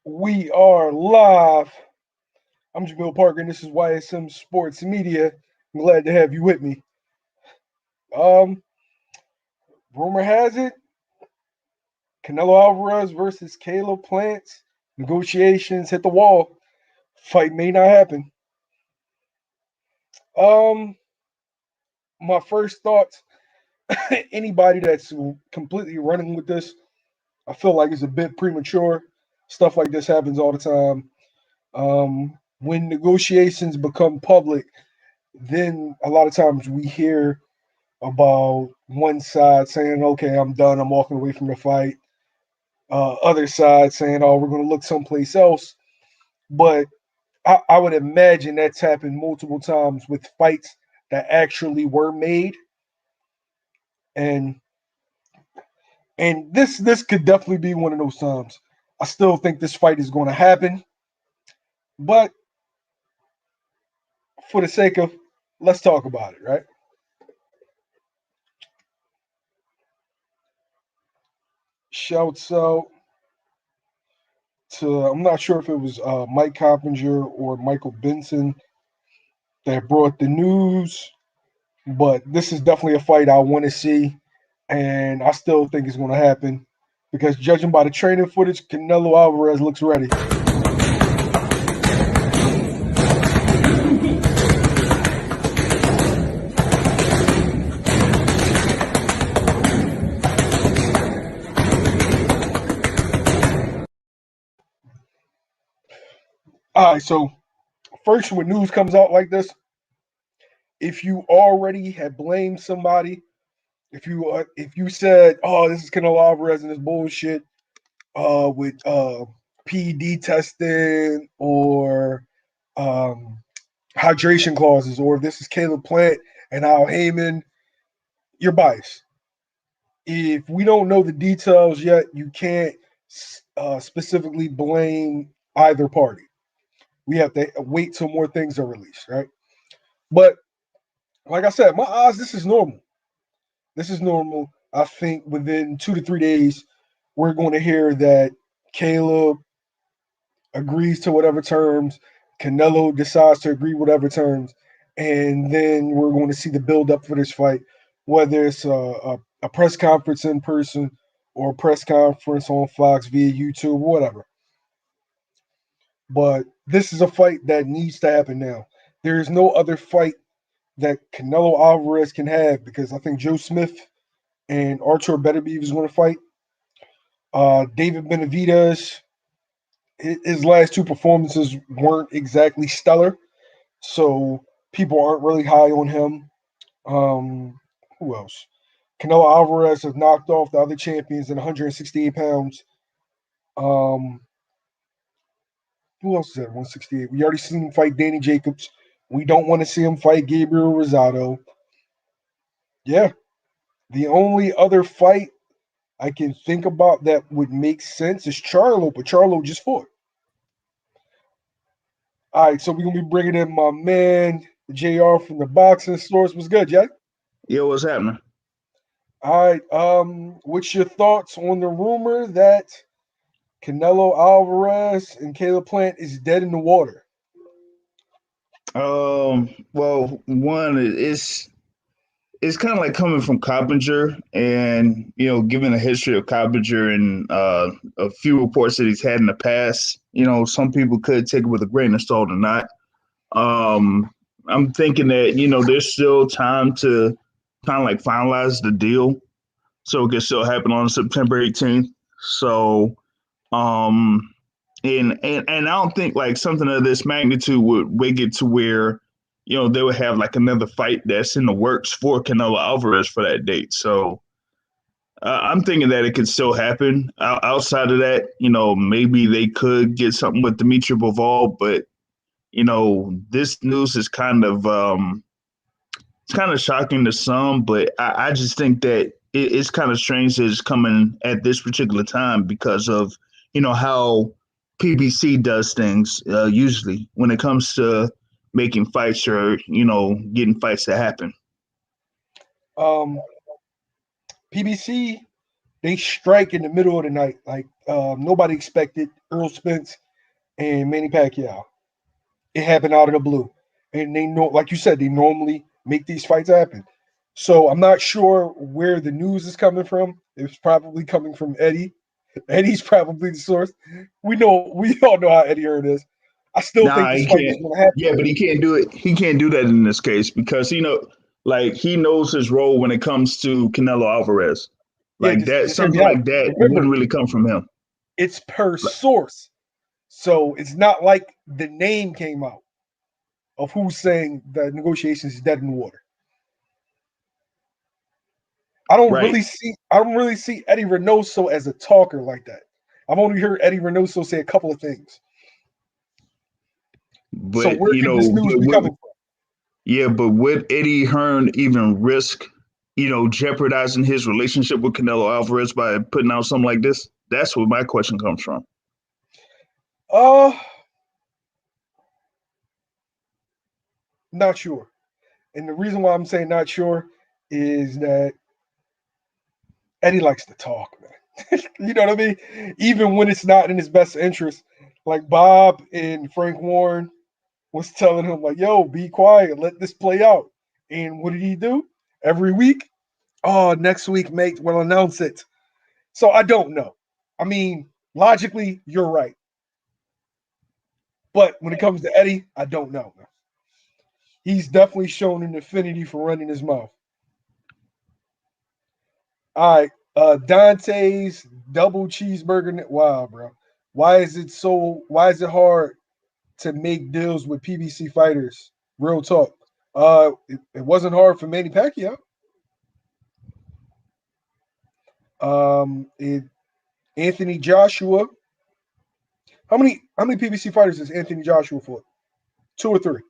We are live. I'm Jamil Parker, and this is YSM Sports Media. I'm glad to have you with me. Um, Rumor has it, Canelo Alvarez versus Caleb Plant. Negotiations hit the wall. Fight may not happen. Um, my first thoughts: anybody that's completely running with this, I feel like it's a bit premature. Stuff like this happens all the time. When negotiations become public, then a lot of times we hear about one side saying, okay, I'm done, I'm walking away from the fight. Other side saying, oh, we're going to look someplace else. But I would imagine that's happened multiple times with fights that actually were made. And this could definitely be one of those times. I still think this fight is going to happen. But for the sake of, let's talk about it, right? Shouts out to, I'm not sure if it was Mike Coppinger or Michael Benson that brought the news, but this is definitely a fight I want to see, and I still think it's going to happen because judging by the training footage, Canelo Alvarez looks ready. All right, so first, when news comes out like this, if you already had blamed somebody, if you said, "Oh, this is Canelo Alvarez and this bullshit," with PED testing or um, hydration clauses, or if this is Caleb Plant and Al Heyman, you're biased. If we don't know the details yet, you can't specifically blame either party. We have to wait till more things are released, right? But like I said, my odds, this is normal. This is normal. I think within 2 to 3 days, we're going to hear that Caleb agrees to whatever terms, Canelo decides to agree whatever terms, and then we're going to see the build up for this fight, whether it's a press conference in person or a press conference on Fox via YouTube, whatever. But this is a fight that needs to happen now. There is no other fight that Canelo Alvarez can have because I think Joe Smith and Artur Beterbiev is going to fight. David Benavidez, his last two performances weren't exactly stellar, so people aren't really high on him. Who else? Canelo Alvarez has knocked off the other champions at 168 pounds. Um, who else is at 168? We already seen him fight Danny Jacobs. We don't want to see him fight Gabriel Rosado. Yeah, the only other fight I can think about that would make sense is Charlo, but Charlo just fought. All right, so we're gonna be bringing in my man JR from the boxing source. Was good, Jack? Yo, what's happening? All right. What's your thoughts on the rumor that Canelo Alvarez and Caleb Plant is dead in the water? Well, one it's kind of like coming from Coppinger, and given the history of Coppinger and a few reports that he's had in the past, some people could take it with a grain of salt or not. Um, I'm thinking that there's still time to kind of like finalize the deal, so it can still happen on September 18th. So, um, and I don't think like something of this magnitude would make it to where they would have like another fight that's in the works for Canelo Alvarez for that date. So I'm thinking that it could still happen. Outside of that, maybe they could get something with Dimitri Bivol, but this news is kind of it's kind of shocking to some, but I just think that it's kind of strange that it's coming at this particular time because of how PBC does things usually when it comes to making fights or getting fights to happen. Um, PBC They strike in the middle of the night, like nobody expected. Earl Spence and Manny Pacquiao. It happened out of the blue, and they know, like you said, they normally make these fights happen. So I'm not sure where the news is coming from. It's probably coming from Eddie. Eddie's probably the source. We all know how Eddie Hearn is. I still think Nah, this he fight is can't. going to happen. Yeah, but he can't do it. He can't do that in this case because like he knows his role when it comes to Canelo Alvarez. Yeah, Like because that, hear me something out. like that Remember, wouldn't really come from him. it's per Like, source, so it's not like the name came out of who's saying the negotiations is dead in the water. right, I don't really see Eddie Reynoso as a talker like that. I've only heard Eddie Reynoso say a couple of things. So but where could this news be coming from? yeah, but would Eddie Hearn even risk, jeopardizing his relationship with Canelo Alvarez by putting out something like this? That's where my question comes from. Uh Not sure. And the reason why I'm saying not sure is that Eddie likes to talk, man. You know what I mean? Even when it's not in his best interest. Like Bob and Frank Warren was telling him, like, yo, be quiet, let this play out. And what did he do? Every week? Oh, next week, mate, we'll announce it. So I don't know. I mean, logically, you're right. But when it comes to Eddie, I don't know. He's definitely shown an affinity for running his mouth. All right. Dante's double cheeseburger. Wow, bro. Why is it hard to make deals with PBC fighters? Real talk. It wasn't hard for Manny Pacquiao. It Anthony Joshua. How many PBC fighters is Anthony Joshua for? Two or three?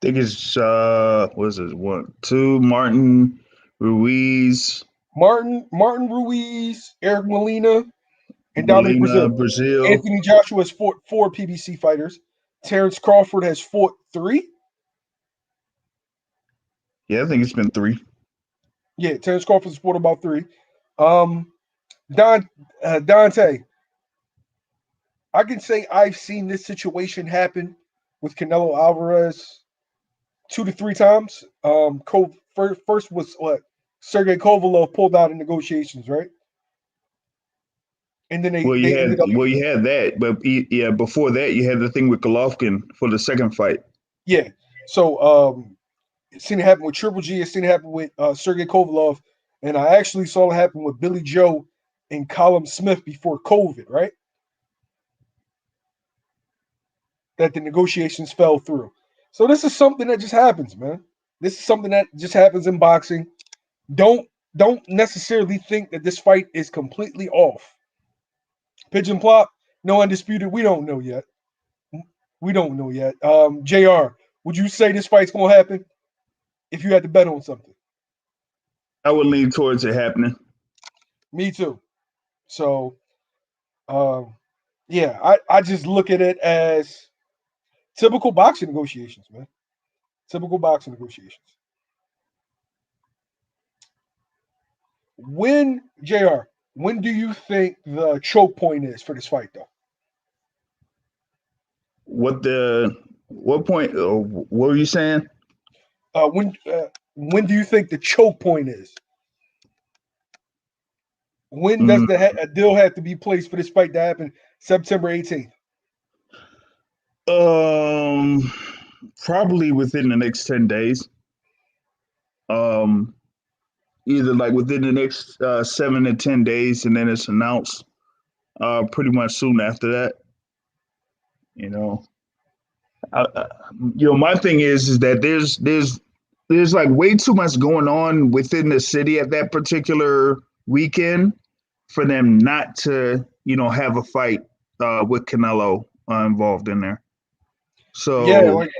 I think it's what is it? One, two, Martin, Ruiz, Martin Ruiz, Eric Molina, and Dominic Molina, Brazil. Brazil. Anthony Joshua has fought four PBC fighters. Terrence Crawford has fought three. Yeah, I think it's been three. Yeah, Terrence Crawford's fought about three. Um, Dante, I can say I've seen this situation happen with Canelo Alvarez two to three times. First was what Sergey Kovalev pulled out in negotiations, right? And then they ended up, You had that, but yeah, before that you had the thing with Golovkin for the second fight. yeah. So seen it happen with Triple G. I've seen it happen with Sergey Kovalev, and I actually saw it happen with Billy Joe and Colin Smith before COVID, right? That the negotiations fell through. So this is something that just happens, man. This is something that just happens in boxing. Don't don't necessarily think that this fight is completely off. Pigeon plop, no undisputed. We don't know yet. We don't know yet. Jr. Would you say this fight's gonna happen if you had to bet on something? I would lean towards it happening. Me too. So yeah, I just look at it as typical boxing negotiations, man. Typical boxing negotiations. When Jr. When do you think the choke point is for this fight, though? What point? What were you saying? Uh, when uh, when do you think the choke point is? When does Mm, a deal have to be placed for this fight to happen? September 18th. um, Probably within the next 10 days. Um, Either like within the next 7 to 10 days, and then it's announced. Pretty much soon after that. You know, I, I, my thing is that there's like way too much going on within the city at that particular weekend for them not to have a fight with Canelo involved in there. Yeah, So like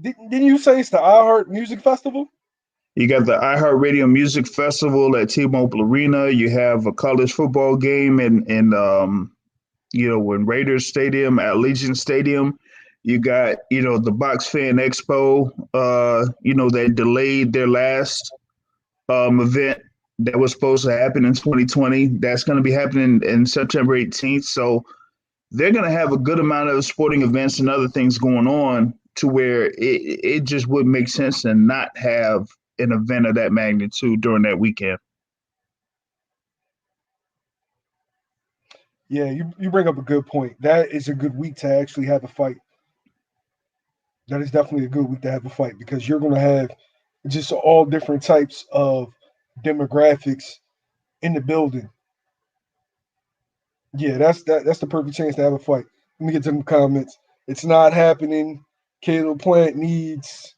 didn't you say it's the iHeart Music Festival? you got the iHeartRadio Music Festival at T-Mobile Arena. You have a college football game in Raiders Stadium, at Legion Stadium. You got, the Box Fan Expo, that delayed their last event. that was supposed to happen in 2020. That's going to be happening in September 18th. So they're going to have a good amount of sporting events and other things going on to where it just would make sense to not have an event of that magnitude during that weekend. Yeah, you bring up a good point. That is a good week to actually have a fight. That is definitely a good week to have a fight because you're going to have just all different types of demographics in the building. Yeah, that's the perfect chance to have a fight. Let me get to the comments. It's not happening. Caleb Plant needs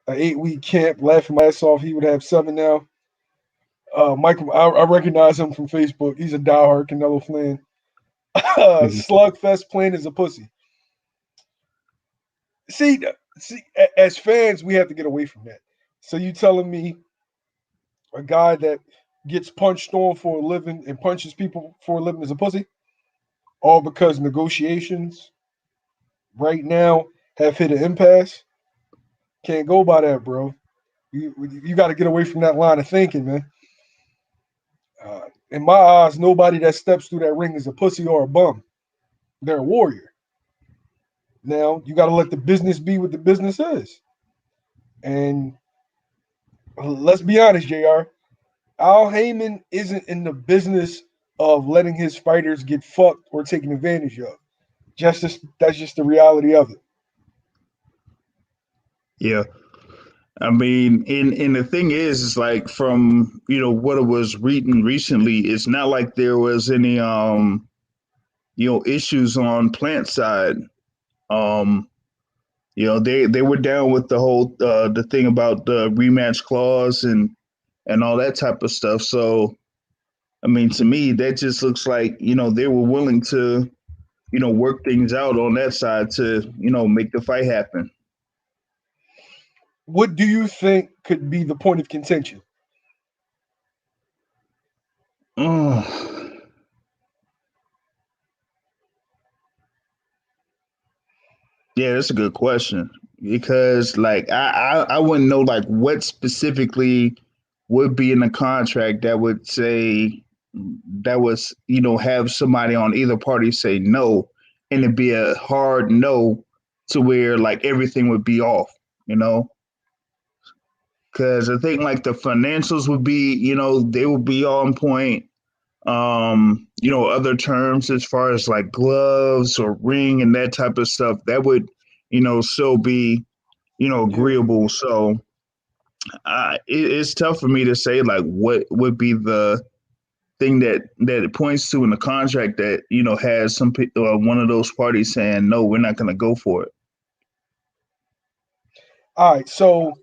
an 8-week camp. Laughing my ass off. He would have 7 now. Michael, I recognize him from Facebook. He's a diehard Canelo fan. Slugfest Plant is a pussy. See, as fans, we have to get away from that. So you telling me a guy that gets punched on for a living and punches people for a living is a pussy? All because negotiations right now have hit an impasse? Can't go by that, bro. You got to get away from that line of thinking, man. In my eyes, nobody that steps through that ring is a pussy or a bum. They're a warrior. Now you got to let the business be what the business is. And let's be honest, Jr. Al Heyman isn't in the business of letting his fighters get fucked or taken advantage of. That's just the reality of it. Yeah. I mean, and the thing is like from what it was reading recently, it's not like there was any issues on Plant side. Um, they were down with the whole the thing about the rematch clause and all that type of stuff. So I mean, to me, that just looks like they were willing to work things out on that side to make the fight happen. What do you think could be the point of contention? Oh, yeah, that's a good question because like I wouldn't know like what specifically would be in the contract that would say that was have somebody on either party say no and it'd be a hard no to where like everything would be off, you know because I think like the financials would be they would be on point. Other terms as far as like gloves or ring and that type of stuff that would still be Yeah. agreeable. So it's tough for me to say like what would be the thing that it points to in the contract that has some one of those parties saying no, we're not going to go for it. All right. So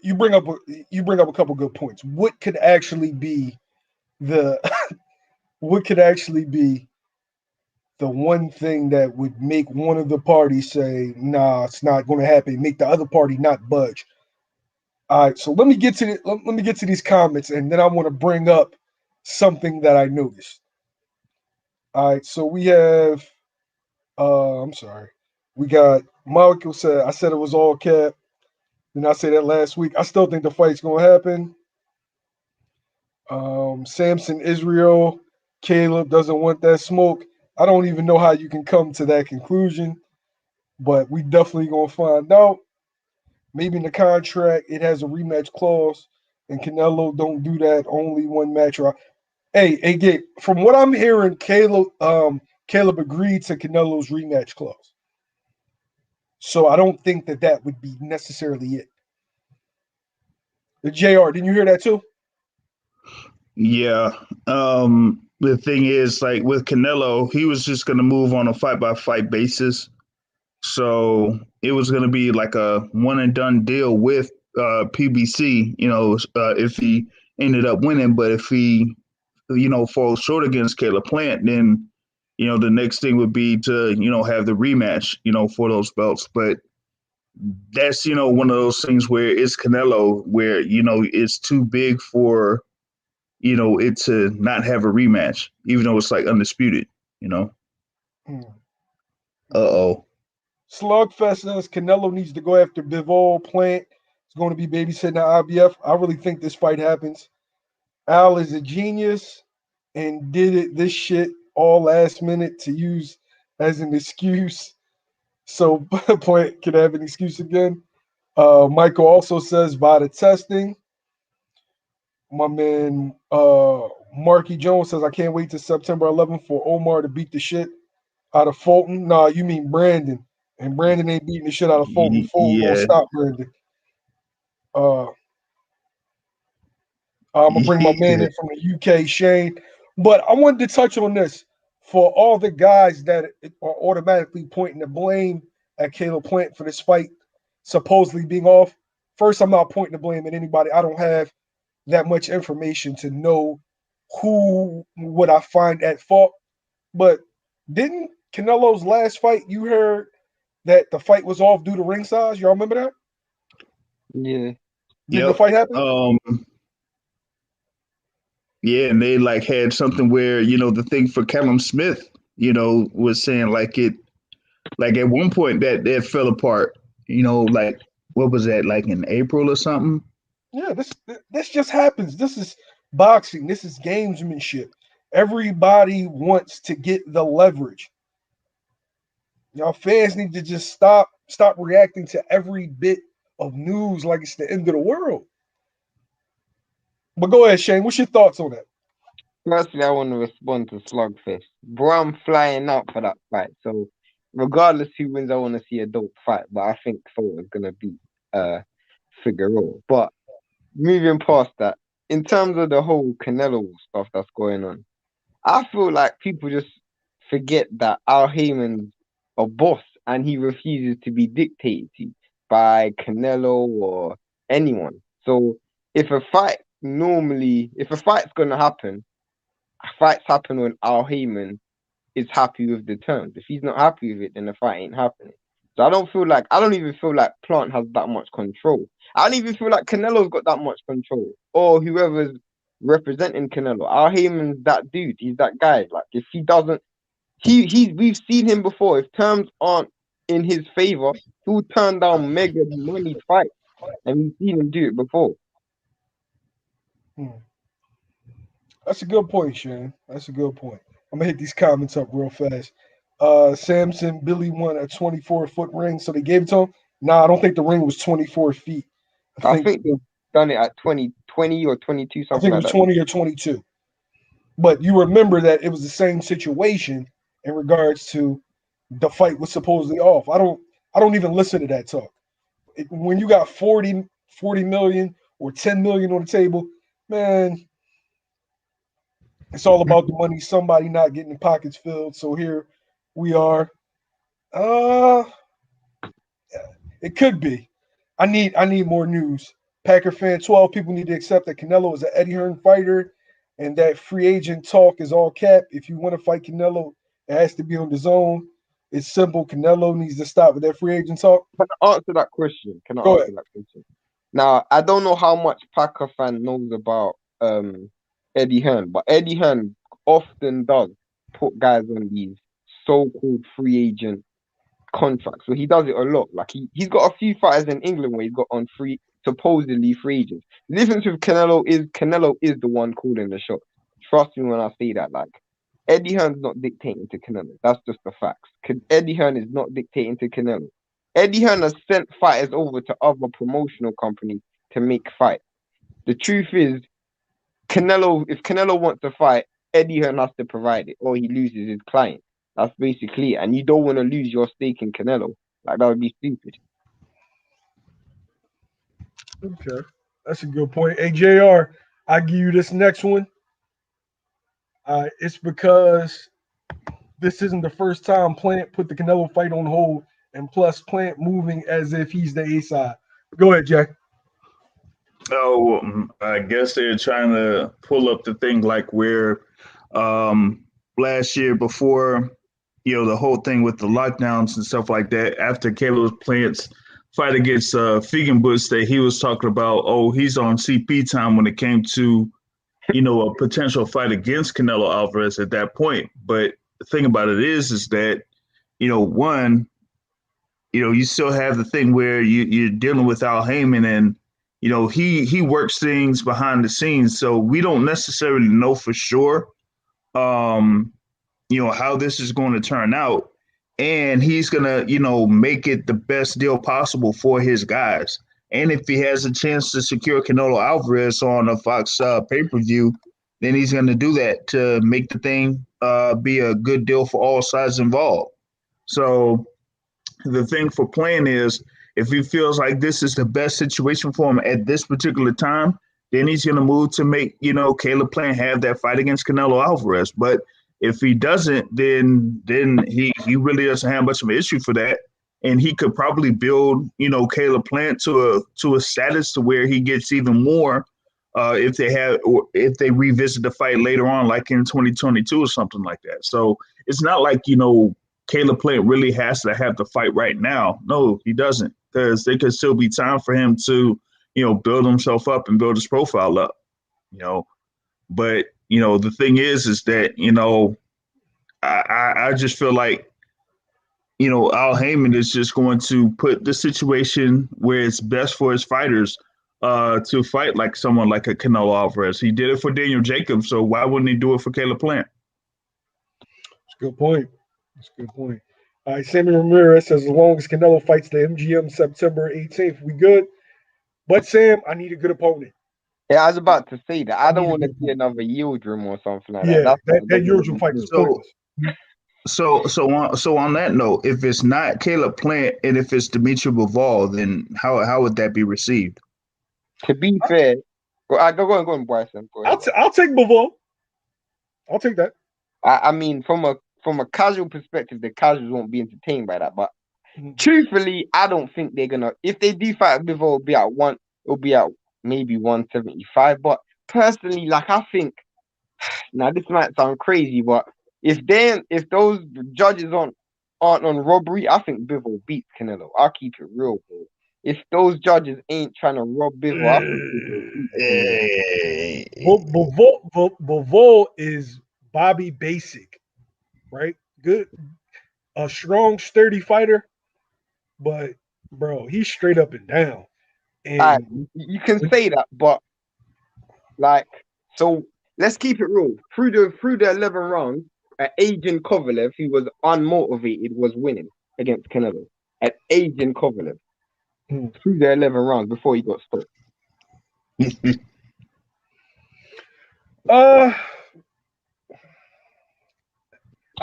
you bring up a couple good points. The what could actually be the one thing that would make one of the parties say, "Nah, it's not going to happen." Make the other party not budge. All right. So let me get to these comments, and then I want to bring up something that I noticed. All right. So we have. I'm sorry. We got Michael said. I said it was all cap. Did I say that last week? I still think the fight's going to happen. Samson Israel, Caleb doesn't want that smoke. I don't even know how you can come to that conclusion, but we definitely gonna find out. Maybe in the contract it has a rematch clause, and Canelo don't do that. Only one match. Hey, Gabe. From what I'm hearing, Caleb agreed to Canelo's rematch clause. So I don't think that would be necessarily it. The Jr. Didn't you hear that too? Yeah. The thing is like with Canelo, he was just going to move on a fight by fight basis. So it was going to be like a one and done deal with PBC, if he ended up winning. But if he, falls short against Caleb Plant, then, the next thing would be to, have the rematch, for those belts. But that's, one of those things where it's Canelo, where, it's too big for, it to not have a rematch, even though it's like undisputed, you know? Hmm. Uh-oh. Slugfest says Canelo needs to go after Bivol. Plant is going to be babysitting the IBF. I really think this fight happens. Al is a genius and did this shit all last minute to use as an excuse. So Plant can have an excuse again. Michael also says by the testing. My man Marky Jones says I can't wait till September 11th for Omar to beat the shit out of Fulton. Nah, you mean Brandon. And Brandon ain't beating the shit out of Fulton. Fulton gonna Yeah, stop Brandon. Uh, I'm gonna bring my man yeah, in from the UK, Shane. But I wanted to touch on this for all the guys that are automatically pointing the blame at Caleb Plant for this fight supposedly being off. First, I'm not pointing the blame at anybody. I don't have that much information to know who would I find at fault. But didn't Canelo's last fight, you heard that the fight was off due to ring size? Y'all remember that? Yeah. Didn't the yep. fight happen? Yeah, and they like had something where the thing for Callum Smith, was saying like at one point that fell apart. Like what was that, like in April or something? Yeah, this just happens. This is boxing. This is gamesmanship. Everybody wants to get the leverage. Y'all fans need to just stop reacting to every bit of news like it's the end of the world. But go ahead, Shane. What's your thoughts on that? Firstly, I want to respond to Slugfest. Bro, I'm flying out for that fight. So, regardless who wins, I want to see a dope fight. But I think Thor is gonna beat Figueroa. But moving past that, in terms of the whole Canelo stuff that's going on, I feel like people just forget that Al Heyman's a boss and he refuses to be dictated to by Canelo or anyone. So if a fight's gonna happen, fights happen when Al Heyman is happy with the terms. If he's not happy with it, then the fight ain't happening. So I don't even feel like Plant has that much control. I don't even feel like Canelo's got that much control. Or whoever's representing Canelo. Al Heyman's that dude. He's that guy. Like if he doesn't we've seen him before. If terms aren't in his favor, he'll turn down mega money fights. And we've seen him do it before. Hmm. That's a good point, Shane. That's a good point. I'm gonna hit these comments up real fast. Samson Billy won a 24-foot ring, so they gave it to him. Nah, I don't think the ring was 24 feet. I I think think they've done it at 20 or 22, I something think it like was that. 20 or 22. But you remember that it was the same situation in regards to the fight was supposedly off. I don't even listen to that talk. When you got 40 million or 10 million on the table, man, it's all about the money. Somebody not getting the pockets filled. So here we are. Uh it could be. I need more news. Packer fan 12 people need to accept that Canelo is an Eddie Hearn fighter and that free agent talk is all cap. If you want to fight Canelo, it has to be on the zone. It's simple. Canelo needs to stop with that free agent talk. Can I answer that question? Can I Go answer ahead. that question? Now, I don't know how much Packer fan knows about Eddie Hearn, but Eddie Hearn often does put guys on these so-called free agent contracts. So he does it a lot. Like he's got a few fighters in England where he's got on supposedly free agents. The difference with Canelo is the one calling the shot. Trust me when I say that. Like Eddie Hearn's not dictating to Canelo. That's just the facts. Eddie Hearn is not dictating to Canelo. Eddie Hearn has sent fighters over to other promotional companies to make fights. The truth is, if Canelo wants to fight, Eddie Hearn has to provide it, or he loses his client. That's basically it. And you don't want to lose your stake in Canelo. Like that would be stupid. Okay. That's a good point. Hey, JR, I give you this next one. It's because this isn't the first time Plant put the Canelo fight on hold, and plus Plant moving as if he's the A side. Go ahead, Jack. Oh, I guess they're trying to pull up the thing like where last year before, the whole thing with the lockdowns and stuff like that, after Caleb Plant's fight against Feigenbutz, that he was talking about, oh, he's on CP time when it came to, a potential fight against Canelo Alvarez at that point. But the thing about it is that, one, you still have the thing where you're dealing with Al Heyman and, he works things behind the scenes, so we don't necessarily know for sure, how this is going to turn out. And he's going to, make it the best deal possible for his guys. And if he has a chance to secure Canelo Alvarez on a Fox pay-per-view, then he's going to do that to make the thing be a good deal for all sides involved. So the thing for Plant is, if he feels like this is the best situation for him at this particular time, then he's going to move to make, Caleb Plant have that fight against Canelo Alvarez. But if he doesn't, then he really doesn't have much of an issue for that. And he could probably build, Caleb Plant to a status to where he gets even more if they revisit the fight later on, like in 2022 or something like that. So it's not like, Caleb Plant really has to have the fight right now. No, he doesn't, because there could still be time for him to, build himself up and build his profile up, But, the thing is that, I just feel like, Al Heyman is just going to put the situation where it's best for his fighters to fight like someone like a Canelo Alvarez. He did it for Daniel Jacobs, so why wouldn't he do it for Caleb Plant? That's a good point. All right, Sammy Ramirez says, as long as Canelo fights the MGM September 18th, we good. But, Sam, I need a good opponent. Yeah, I was about to say that. I don't want to see another Yildirim or something like that. That Yildirim fight is pointless. So on that note, if it's not Caleb Plant and if it's Dimitri Bivol, then how would that be received? To be fair, go on, Bryson. Go ahead. I'll take Bivol. I'll take that. I mean, from a casual perspective, the casuals won't be entertained by that. But truthfully, I don't think they're gonna. If they do fight Bivol, it'll be at maybe 175. But personally, I think now this might sound crazy, but if those judges aren't on robbery, I think Bivol beats Canelo. I'll keep it real, bro. If those judges ain't trying to rob Bivol, I think Bivol is Bobby Basic, right? Good, a strong, sturdy fighter, but bro, he's straight up and down. And you can say that, but so let's keep it real. Through the 11 rounds, Agent Kovalev, who was unmotivated, was winning against Canelo. At Agent Kovalev, through the 11 rounds before he got stopped. I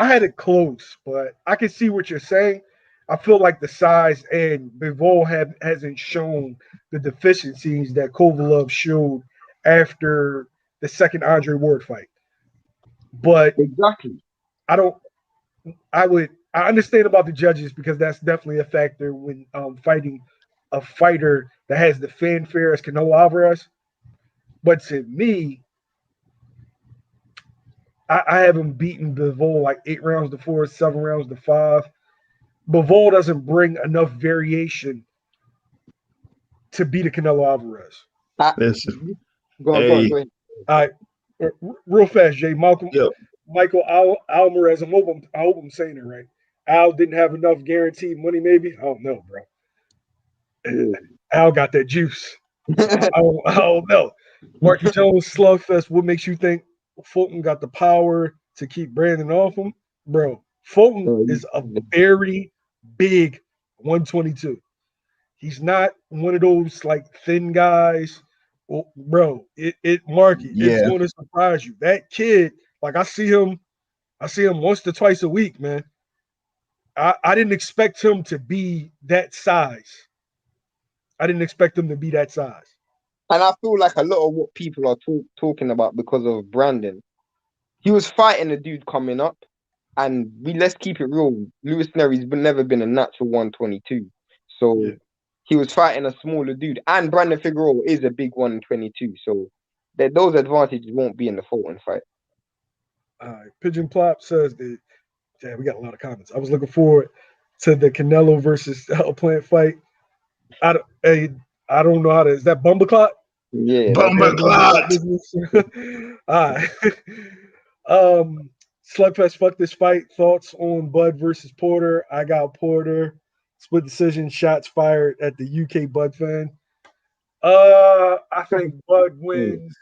had it close, but I can see what you're saying. I feel like the size and Bivol hasn't shown the deficiencies that Kovalev showed after the second Andre Ward fight. But exactly, I understand about the judges, because that's definitely a factor when fighting a fighter that has the fanfare as Canelo Alvarez. But to me, I haven't beaten Bivol like 8 rounds to 4, 7 rounds to 5. Bivol doesn't bring enough variation to beat a Canelo Alvarez. Go ahead. All right, real fast, Jay. Michael Alvarez. I hope I'm saying it right. Al didn't have enough guaranteed money, maybe. I don't know, bro. Al got that juice. I don't know. Marky Jones slugfest. What makes you think Fulton got the power to keep Brandon off him? Bro, Fulton is a very big 122. He's not one of those thin guys. Well, bro, Marky, it's going to surprise you. That kid, I see him once to twice a week, man. I didn't expect him to be that size. And I feel like a lot of what people are talking about because of Brandon, he was fighting a dude coming up, and let's keep it real. Lewis Nery's never been a natural 122, so he was fighting a smaller dude, and Brandon Figueroa is a big 122, so those advantages won't be in the Fulton fight. Pigeon Plop says that. Yeah, we got a lot of comments. I was looking forward to the Canelo versus Plant fight. I don't know how to. Is that Bumbleclot? Yeah, Bumbleclot. All right. Slugfest, fuck this fight. Thoughts on Bud versus Porter? I got Porter. Split decision. Shots fired at the UK Bud fan. I think Bud wins.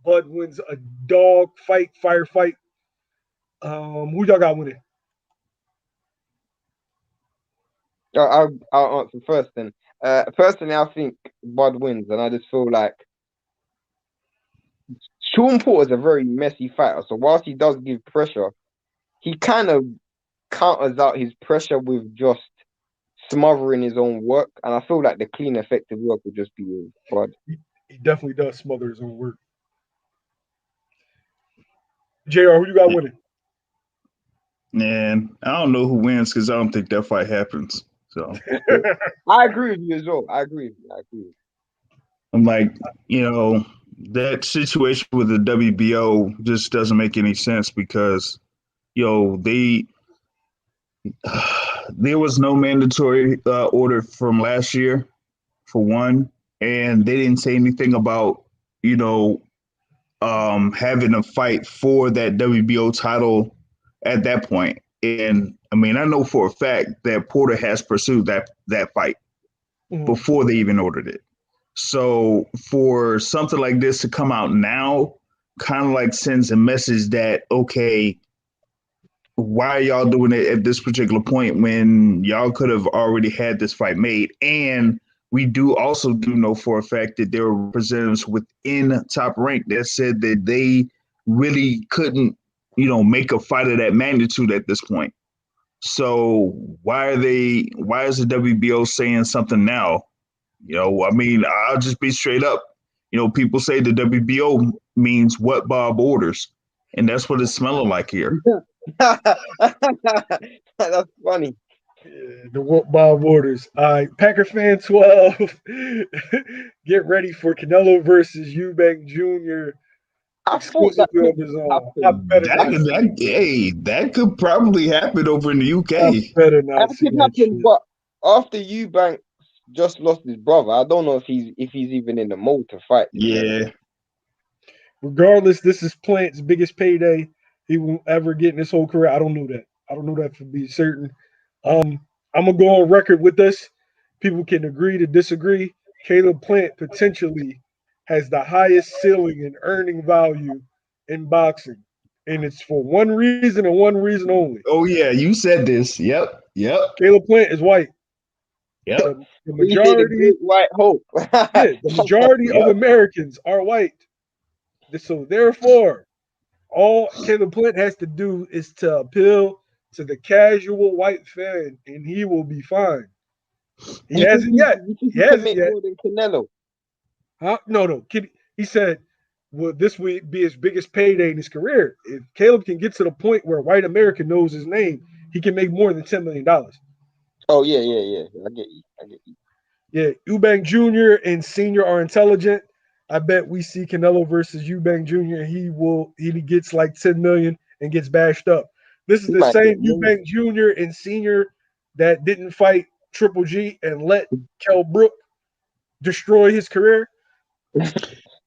Bud wins a dog fight, firefight. Who y'all got winning? I'll answer first then. Personally, I think Bud wins, and I just feel like Sean Porter's a very messy fighter. So whilst he does give pressure, he kind of counters out his pressure with just smothering his own work. And I feel like the clean, effective work would just be with Bud. He definitely does smother his own work. JR, who you got winning? And I don't know who wins because I don't think that fight happens. So I agree with you as well. I agree with you. I'm like, that situation with the WBO just doesn't make any sense because, there was no mandatory order from last year, for one, and they didn't say anything about, having a fight for that WBO title at that point. And I mean, I know for a fact that Porter has pursued that fight before they even ordered it. So for something like this to come out now, kind of like sends a message that, okay, why are y'all doing it at this particular point when y'all could have already had this fight made? And we do know for a fact that there were representatives within Top Rank that said that they really couldn't, make a fight of that magnitude at this point. So why is the WBO saying something now? I mean, I'll just be straight up. People say the WBO means what Bob orders, and that's what it's smelling like here. That's funny. Yeah, the what Bob orders. All right, Packer fan 12. Get ready for Canelo versus Eubank Jr. I thought that could happen. That could probably happen over in the UK. I better not see that shit. But after Eubank just lost his brother, I don't know if he's even in the mode to fight. Yeah. Regardless, this is Plant's biggest payday he will ever get in his whole career. I don't know that. I don't know that for be certain. I'm gonna go on record with this. People can agree to disagree. Caleb Plant potentially has the highest ceiling and earning value in boxing. And it's for one reason and one reason only. Oh, yeah, you said this. Yep. Caleb Plant is white. Yep. The majority white hope. The majority of Americans are white. So therefore, all Caleb Plant has to do is to appeal to the casual white fan, and he will be fine. He hasn't yet. He hasn't yet. More than Canelo. Huh? No. He said, "Well, this would be his biggest payday in his career. If Caleb can get to the point where white America knows his name, he can make more than $10 million." Oh yeah. I get you. Yeah, Eubank Jr. and Senior are intelligent. I bet we see Canelo versus Eubank Jr. He gets like 10 million and gets bashed up. This is the same Eubank Jr. and Senior that didn't fight Triple G and let Kell Brook destroy his career.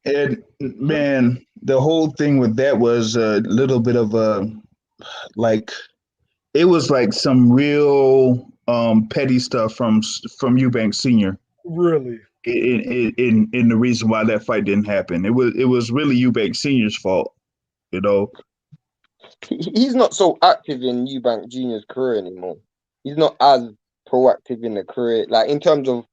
And man, the whole thing with that was a little bit of it was like some real petty stuff from Eubank Senior. Really? In the reason why that fight didn't happen. It was really Eubank Senior's fault, He's not so active in Eubank Jr.'s career anymore. He's not as proactive in the career, like in terms of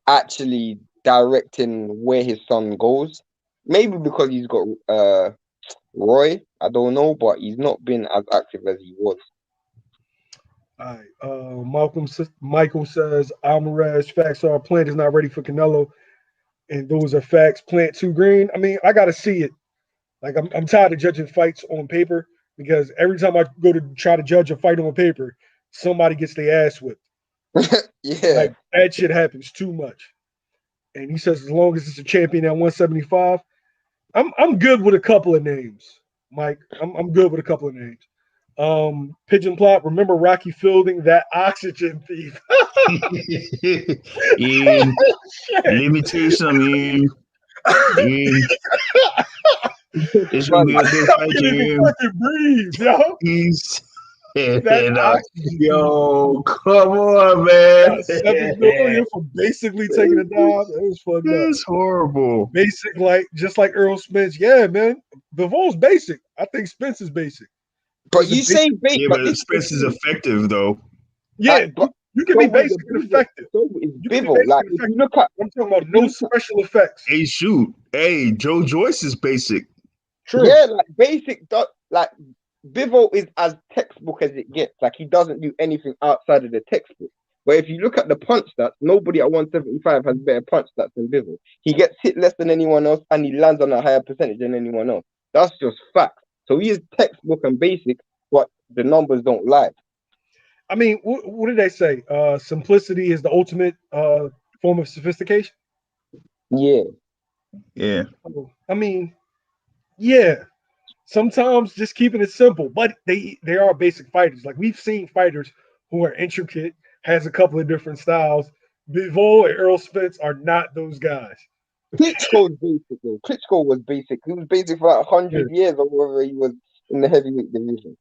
actually directing where his son goes. Maybe because he's got Roy, I don't know, but he's not been as active as he was. All right. Michael says Alvarez, facts are Plant is not ready for Canelo, and those are facts. Plant too green. I mean, I gotta see it. Like I'm tired of judging fights on paper because every time I go to try to judge a fight on paper, somebody gets their ass whipped. Yeah, like that shit happens too much. And he says as long as it's a champion at 175, I'm good with a couple of names, Mike. I'm good with a couple of names. Pigeon Plot, remember Rocky Fielding, that oxygen thief. Ian, let me tell you something, Ian. It's gonna be a good fight, Ian. Fucking breathe, yo. That oxygen. Yo, come on, Got man. 7 million for basically taking a dive. It was fucked up. It's horrible. Basic, like just like Earl Spence. Yeah, man. Bivol's basic. I think Spence is basic. But you say bait, Yeah, but but this Spence is effective though. Yeah, but you can so be is basic and Bivol. effective. So is You can be Bivol. basic Like and if you effective. look at I'm talking about no special effects. Hey, shoot. Hey, Joe Joyce is basic. True. yeah, like basic, like Bivol is as textbook as it gets. Like he doesn't do anything outside of the textbook. But if you look at the punch stats, nobody at 175 has better punch stats than Bivol. He gets hit less than anyone else, and he lands on a higher percentage than anyone else. That's just fact. So he is textbook and basic, but the numbers don't lie. I mean, what did they say? Simplicity is the ultimate form of sophistication. Yeah. Yeah. I mean, yeah. Sometimes just keeping it simple, but they are basic fighters. Like we've seen fighters who are intricate, has a couple of different styles. Bivol and Earl Spence are not those guys. Klitschko's basic though. Klitschko was basic. He was basic for like 100 years or whatever he was in the heavyweight division.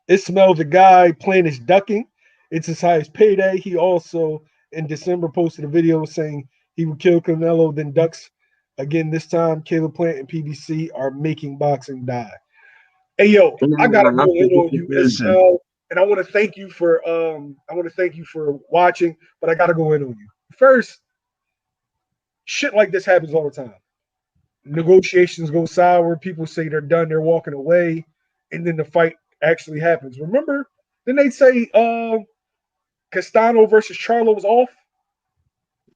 Ismail, the guy playing his ducking. It's his highest payday. He also in December posted a video saying he would kill Canelo, then ducks. Again, this time Caleb Plant and PBC are making boxing die. Hey yo, I gotta go in on you, Ismail, and I want to thank you for watching, but I gotta go in on you. First, shit like this happens all the time. Negotiations go sour, people say they're done, they're walking away, and then the fight actually happens. Remember, didn't they say Castano versus Charlo was off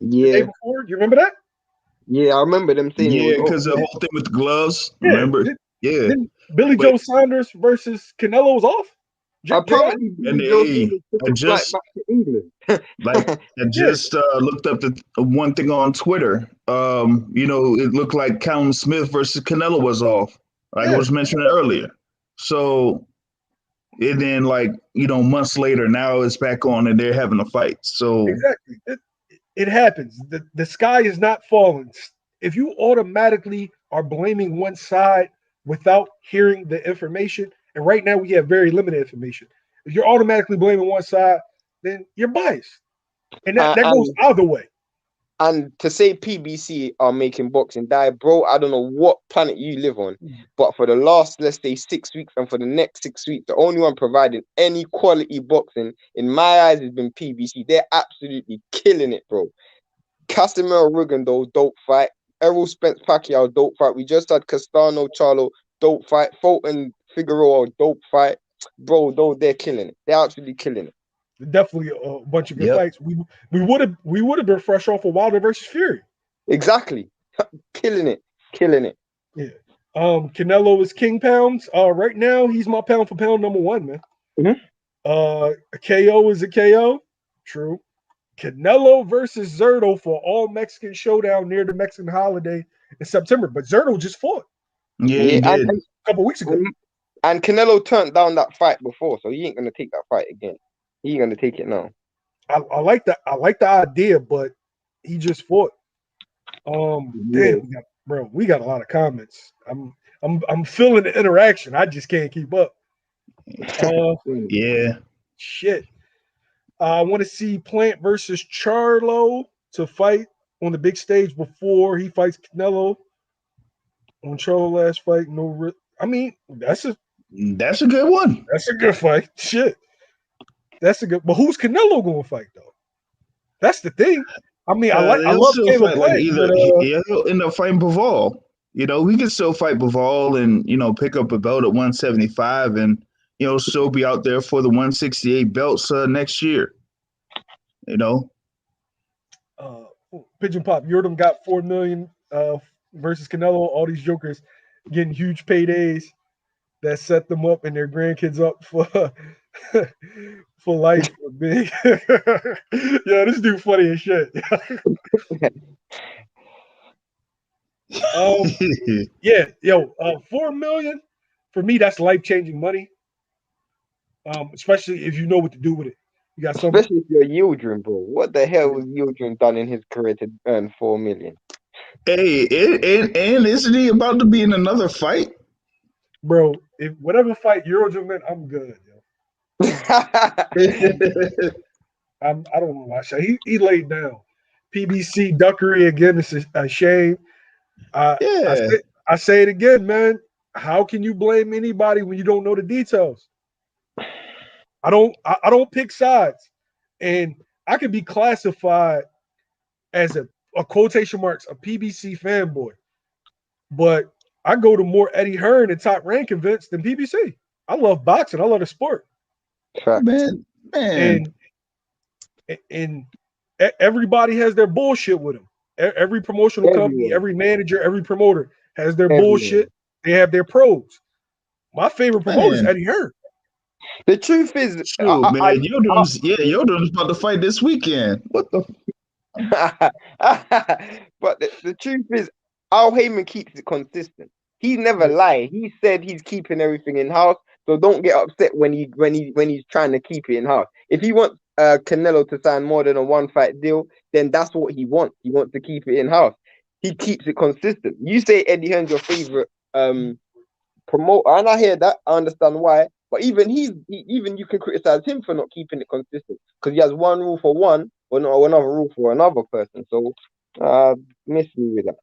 the day before? You remember that? Yeah, I remember them saying Yeah, because the whole thing with the gloves. Yeah. Remember? Then Billy Joe Saunders versus Canelo was off. Apparently, Billy Joe Saunders took a flight back to England. I just looked up the one thing on Twitter. It looked like Callum Smith versus Canelo was off, like I was mentioning earlier. So, and then months later, now it's back on and they're having a fight. So exactly, it happens. The sky is not falling. If you automatically are blaming one side without hearing the information, and right now we have very limited information. If you're automatically blaming one side, then you're biased. And that goes either way. And to say PBC are making boxing die, bro, I don't know what planet you live on, but for the last, let's say, 6 weeks and for the next 6 weeks, the only one providing any quality boxing, in my eyes, has been PBC. They're absolutely killing it, bro. Casimiro Rugen, though, dope fight. Errol Spence Pacquiao, dope fight. We just had Castano Charlo, dope fight. Fulton Figueroa, dope fight. Bro, though, they're killing it. They're absolutely killing it. Definitely a bunch of good fights. We would have been fresh off of Wilder versus Fury. Exactly. Killing it. Yeah. Canelo is king pounds. Right now he's my pound for pound number one, man. Mm-hmm. A KO is a KO. True. Canelo versus Zerto for all Mexican showdown near the Mexican holiday in September. But Zerto just fought. Yeah, he did. A couple weeks ago. And Canelo turned down that fight before, so he ain't gonna take that fight again. He ain't gonna take it now. I like the idea, but he just fought. Damn, we got a lot of comments. I'm feeling the interaction. I just can't keep up. Yeah. Shit. I want to see Plant versus Charlo to fight on the big stage before he fights Canelo. On Charlo last fight, that's a good one. That's a good fight. Shit. That's a good. But who's Canelo going to fight though? That's the thing. I love Caleb Plant. He'll end up fighting Bivol. He can still fight Bivol and pick up a belt at 175 and still be out there for the 168 belts next year. Pigeon Pop Yordam got $4 million versus Canelo. All these jokers getting huge paydays that set them up and their grandkids up for for life. Big. Yeah, this dude funny as shit. Yeah, 4 million for me, that's life-changing money. Especially if you know what to do with it. You got some, especially if you're Yildirim, bro. What the hell was Yildirim done in his career to earn 4 million? Hey, and isn't he about to be in another fight? Bro, if whatever fight Yildirim in, I'm good, yo. I don't know why. He laid down. PBC duckery again. This is a shame. I, I Yeah, say, I say it again, man. How can you blame anybody when you don't know the details? I don't pick sides, and I could be classified as a quotation marks a PBC fanboy, but I go to more Eddie Hearn and Top Rank events than PBC. I love boxing. I love the sport, Facts. man. and and everybody has their bullshit with them. Every promotional company, Everyone. every manager, every promoter has their Everyone. bullshit. They have their pros. My favorite promoter is Man, Eddie Hearn. The truth is, shoot, man, Yodom's about to fight this weekend. What the? but the truth is, Al Heyman keeps it consistent. He's never Yeah, lied. He said he's keeping everything in house. So don't get upset when he's trying to keep it in house. If he wants Canelo to sign more than a one fight deal, then that's what he wants. He wants to keep it in house. He keeps it consistent. You say Eddie Hearn's your favorite promoter, and I hear that. I understand why. But even even you can criticize him for not keeping it consistent because he has one rule for one, or not another rule for another person. So, miss me with that.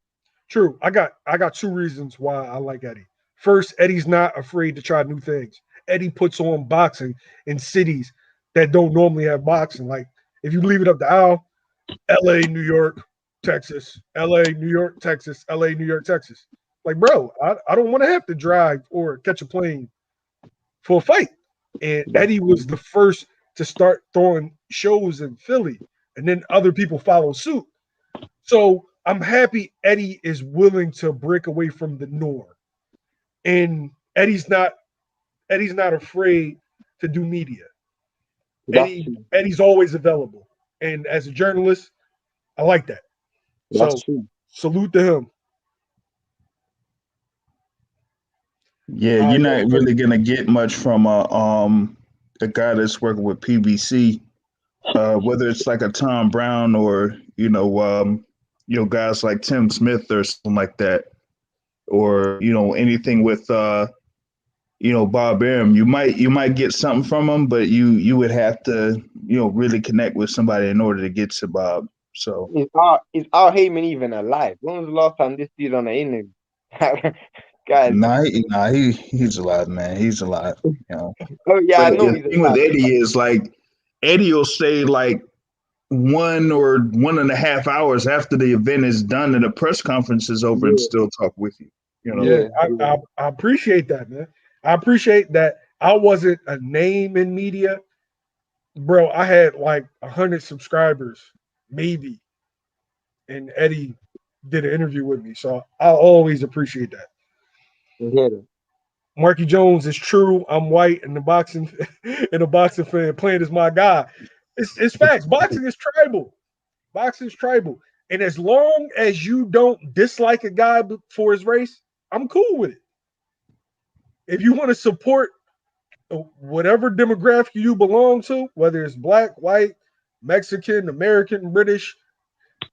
true. I got two reasons why I like Eddie. First, Eddie's not afraid to try new things. Eddie puts on boxing in cities that don't normally have boxing. Like if you leave it up to Al, LA, New York, Texas, LA, New York, Texas, LA, New York, Texas. Like, bro, I don't want to have to drive or catch a plane for a fight. And That's Eddie was the first to start throwing shows in Philly, and then other people follow suit. So I'm happy Eddie is willing to break away from the norm. And Eddie's not afraid to do media. true. Eddie's always available. And as a journalist, I like that. That's So true. salute to him. Yeah, All you're right, not yo, really gonna get much from a guy that's working with PBC, whether it's like a Tom Brown or guys like Tim Smith or something like that, or anything with Bob Arum. You might get something from him, but you would have to really connect with somebody in order to get to Bob. So Is Al Heyman even alive? When was the last time this dude on the interview? Guys, he's alive, man. He's alive. You know. oh yeah, But I know the he's thing with alive. Eddie is like Eddie will say like 1 or 1.5 hours after the event is done and the press conference is over and Yeah, still talk with you. You know. yeah, yeah, yeah. I appreciate that, man. I appreciate that I wasn't a name in media. Bro, I had like 100 subscribers, maybe. And Eddie did an interview with me. So I always appreciate that. I hear that. Marky Jones is true. I'm white and the boxing and a boxing fan. Plant is my guy. It's facts. Boxing is tribal. Boxing is tribal. And as long as you don't dislike a guy for his race, I'm cool with it. If you want to support whatever demographic you belong to, whether it's black, white, Mexican, American, British,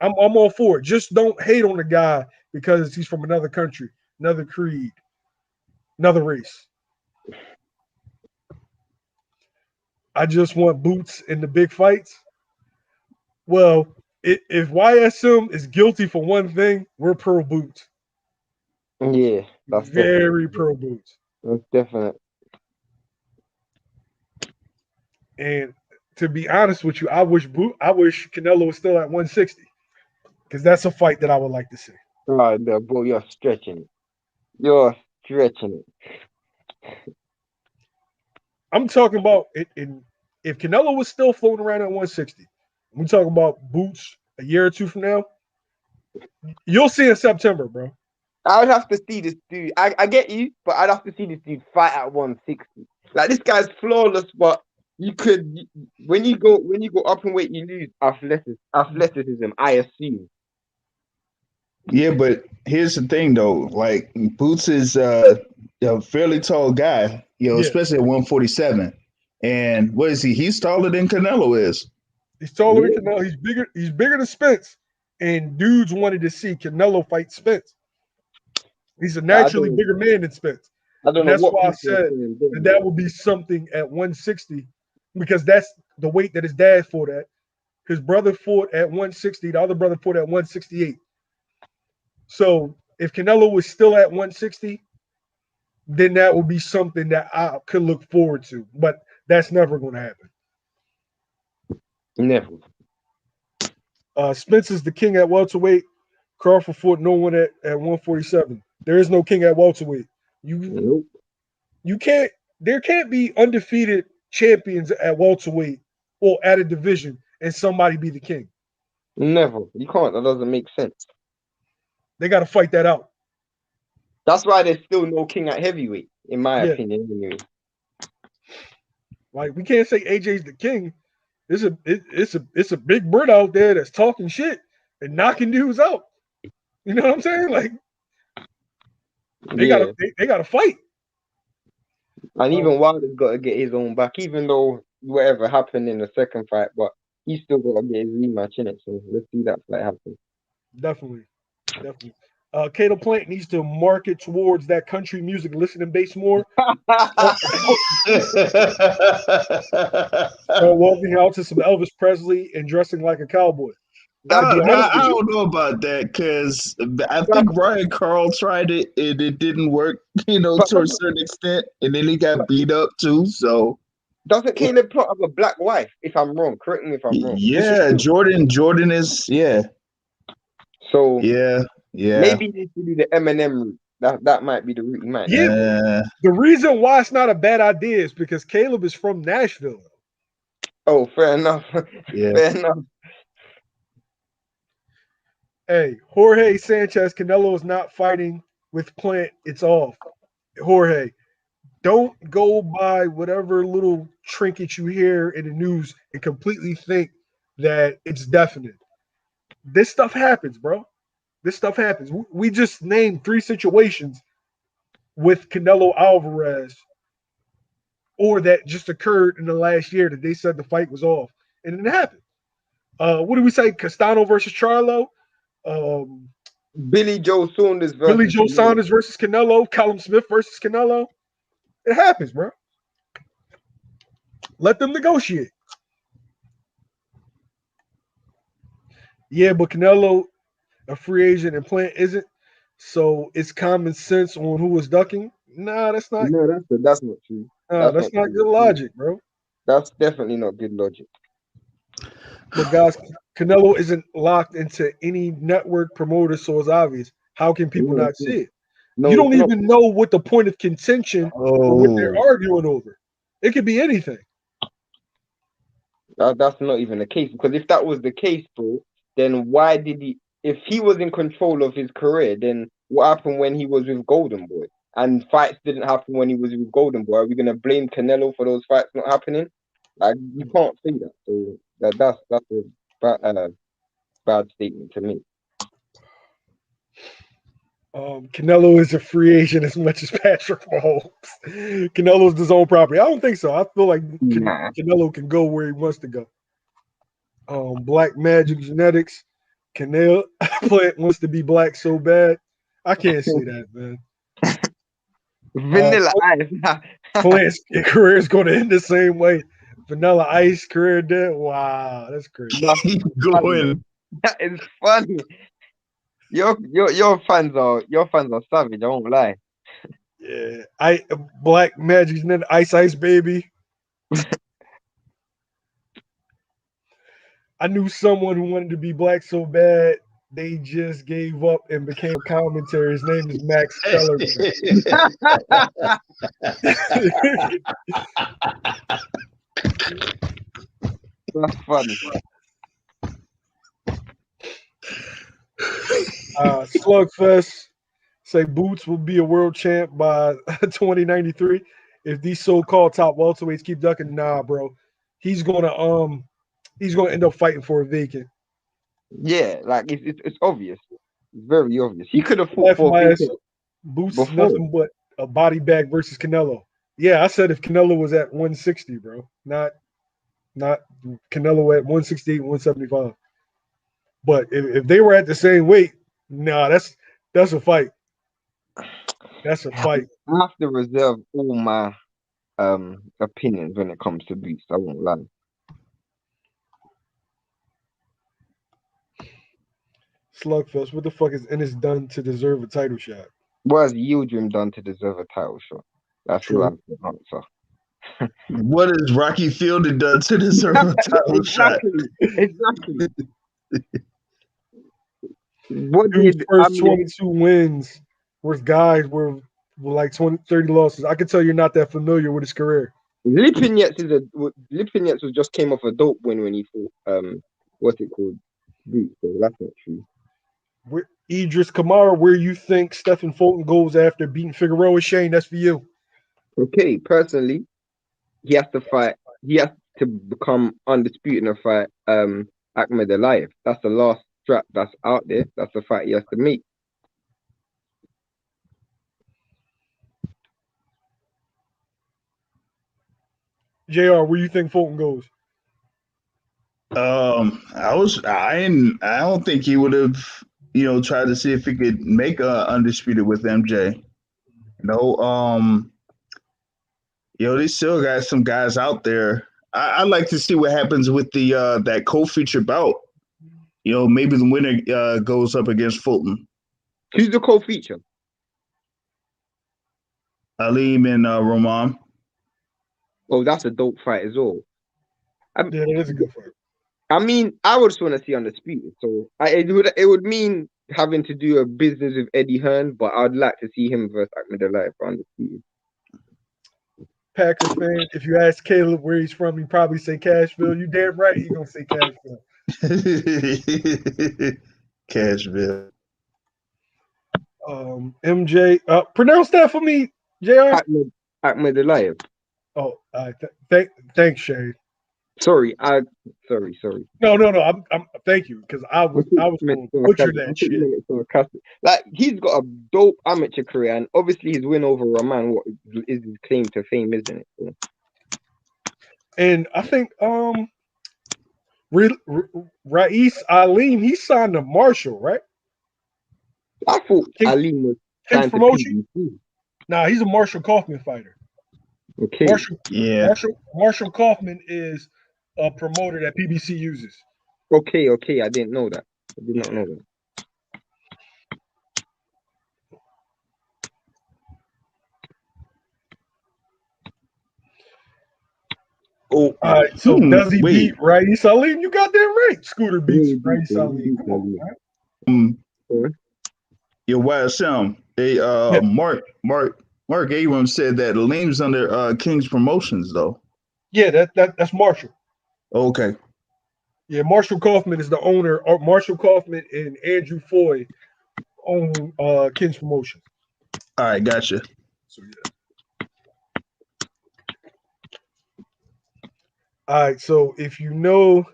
I'm all for it. Just don't hate on the guy because he's from another country, another creed, another race. I just want boots in the big fights. Well, if YSM is guilty for one thing, we're pro boots. Yeah, that's definite. Very pro boots. That's definite. And to be honest with you, I wish Canelo was still at 160 because that's a fight that I would like to see. Right there, bro. You're stretching it. You're stretching it. I'm talking about it in if Canelo was still floating around at 160. We talking about boots a year or two from now. You'll see in September, bro. I would have to see this dude. I get you, but I'd have to see this dude fight at 160. Like this guy's flawless, but you could when you go up in weight, you lose athleticism. I assume. Yeah, but here's the thing though. Like Boots is a fairly tall guy, Yeah, especially at 147. And what is he? He's taller than Canelo is. he's taller than Yeah, Canelo. He's bigger. He's bigger than Spence. And dudes wanted to see Canelo fight Spence. He's a I naturally don't. bigger man than Spence. I don't And know that's what why I people are said saying that there. that would be something at 160 because that's the weight that his dad fought at. His brother fought at 160. The other brother fought at 168. So if Canelo was still at 160, then that would be something that I could look forward to. But that's never going to happen. Never. Spencer's the king at welterweight. Crawford fought no one at 147. There is no king at welterweight. Nope. You can't. There can't be undefeated champions at welterweight or at a division and somebody be the king. Never. You can't. That doesn't make sense. They got to fight that out. That's why there's still no king at heavyweight, in my Yeah. opinion. Anyway. Like we can't say AJ's the king. It's a big bird out there that's talking shit and knocking dudes out. You know what I'm saying? Like they gotta fight. And even Wilder's got to get his own back, even though whatever happened in the second fight, but he's still got to get his rematch in it. So let's see that fight happen. Definitely. Caleb Plant needs to market towards that country music listening base more. Walking out to some Elvis Presley and dressing like a cowboy. I don't know about that because I think Ryan Carl tried it and it didn't work, to a certain extent, and then he got beat up too. So doesn't Caleb Plant have a black wife? If I'm wrong, correct me if I'm wrong. Yeah, Jordan is So yeah. Maybe he needs to do the Eminem route. That might be the route he might. Yeah. The reason why it's not a bad idea is because Caleb is from Nashville. Oh, fair enough. Yeah. Fair enough. Hey, Jorge Sanchez, Canelo is not fighting with Plant. It's off. Jorge, don't go by whatever little trinket you hear in the news and completely think that it's definite. This stuff happens, bro. This stuff happens. We just named 3 situations with Canelo Alvarez or that just occurred in the last year that they said the fight was off. And it happened. What did we say? Castano versus Charlo? Billy Joe Saunders versus Canelo. Callum Smith versus Canelo. It happens, bro. Let them negotiate. Yeah, but Canelo, a free agent, and Plant isn't. So it's common sense on who was ducking. Nah, that's not. No, that's not true. That's not good logic, bro. That's definitely not good logic. But guys, Canelo isn't locked into any network promoter, so it's obvious. How can people not see it? No, you don't even know what the point of contention or what they're arguing over. It could be anything. That's not even the case, because if that was the case, bro, then why did he? If he was in control of his career, then what happened when he was with Golden Boy? And fights didn't happen when he was with Golden Boy. Are we gonna blame Canelo for those fights not happening? Like, you can't say that. So that's a bad statement to me. Canelo is a free agent as much as Patrick Mahomes. Canelo's his own property. I don't think so. I feel like Canelo can go where he wants to go. Black Magic Genetics. Canelo Plant wants to be black so bad. I can't say that, man. Vanilla Ice. Plant's career is going to end the same way. Vanilla Ice career dead. Wow, that's crazy. Keep going. That is funny. Your fans are savage. I won't lie. Yeah, Black Magic Genetic Ice Baby. I knew someone who wanted to be black so bad they just gave up and became a commentary. His name is Max Kellerman. That's funny. Slugfest say Boots will be a world champ by 2093 if these so-called top welterweights keep ducking. Nah, bro, he's gonna end up fighting for a vacant. Yeah, like it's obvious. It's very obvious. He could have fought for a vacant. Boots is nothing but a body bag versus Canelo. Yeah, I said if Canelo was at 160, bro, not Canelo at 168, 175. But if they were at the same weight, nah, that's a fight. That's a fight. I have to reserve all my opinions when it comes to boots. I won't lie. Slugfest. What the fuck is Ennis done to deserve a title shot? What has Yildirim done to deserve a title shot? That's all I have to answer. What has Rocky Fielding done to deserve a title shot? Exactly. What Dude's did first 22 wins with guys with like 20, 30 losses. I can tell you're not that familiar with his career. Lipinets was just came off a dope win when he fought what's it called? Boots, so that's not true. Idris Kamara, where you think Stephen Fulton goes after beating Figueroa? Shane, that's for you. Okay, personally, he has to fight. He has to become undisputed and fight Ahmed Aliyev. That's the last strap that's out there. That's the fight he has to make. JR, where you think Fulton goes? I don't think he would have, tried to see if he could make a undisputed with MJ. They still got some guys out there. I'd like to see what happens with the that co-feature bout. Maybe the winner goes up against Fulton. Who's the co-feature? Aleem and Roman. Oh, that's a dope fight as well. Yeah, that is a good fight. I mean, I would just want to see undisputed. So it would mean having to do a business with Eddie Hearn, but I'd like to see him versus Ahmed Aliyev for undisputed. Packers fan, if you ask Caleb where he's from, he'd probably say Cashville. You damn right he's gonna say Cashville. Cashville. MJ, pronounce that for me, JR. Ahmed Aliyev. Oh, thanks, Shane. Sorry. No. I'm thank you because I was going to butcher that shit. Like he's got a dope amateur career, and obviously his win over Rahman is his claim to fame, isn't it? So. And I think Rais Aleem, he signed to Marshall, right? I thought Aleem was King's promotion. Nah, he's a Marshall Kaufman fighter. Okay. Marshall Kaufman is a promoter that PBC uses. Okay. I didn't know that. I did not know that. Oh, all right. So does he beat Rais Aleem? You got that right. Scooter beats Rais Aleem. Come on, right? Your YSM. Mark Abrams said that Aleem's under King's Promotions, though. Yeah, that's Marshall. Okay. Yeah, Marshall Kaufman is the owner. Marshall Kaufman and Andrew Foy own King's Promotions. All right, gotcha. So yeah. All right, so if you know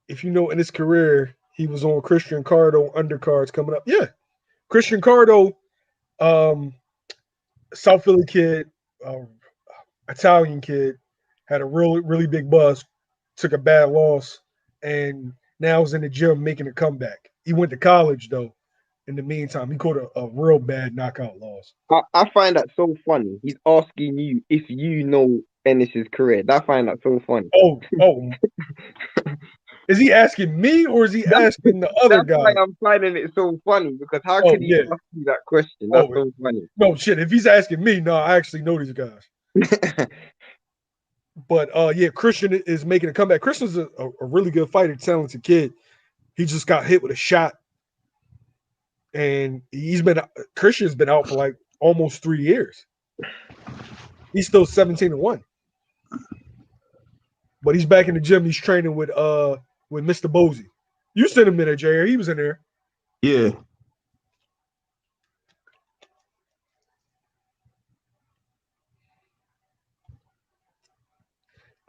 in his career he was on Christian Cardo undercards coming up. Yeah, Christian Cardo, South Philly kid, Italian kid, had a really big buzz, took a bad loss, and now is in the gym making a comeback. He went to college though. In the meantime, he caught a real bad knockout loss. I find that so funny. He's asking you if you know Ennis's career. I find that so funny. Oh. Is he asking me or is he asking the other guy? That's why I'm finding it so funny because how could he ask you that question? That's so funny. No shit. If he's asking me, no, I actually know these guys. But Christian is making a comeback. Christian's a really good fighter, talented kid. He just got hit with a shot, and Christian's been out for like almost 3 years. He's still 17-1, but he's back in the gym. He's training with Mr. Bosey. You sent him in there, JR. He was in there. Yeah.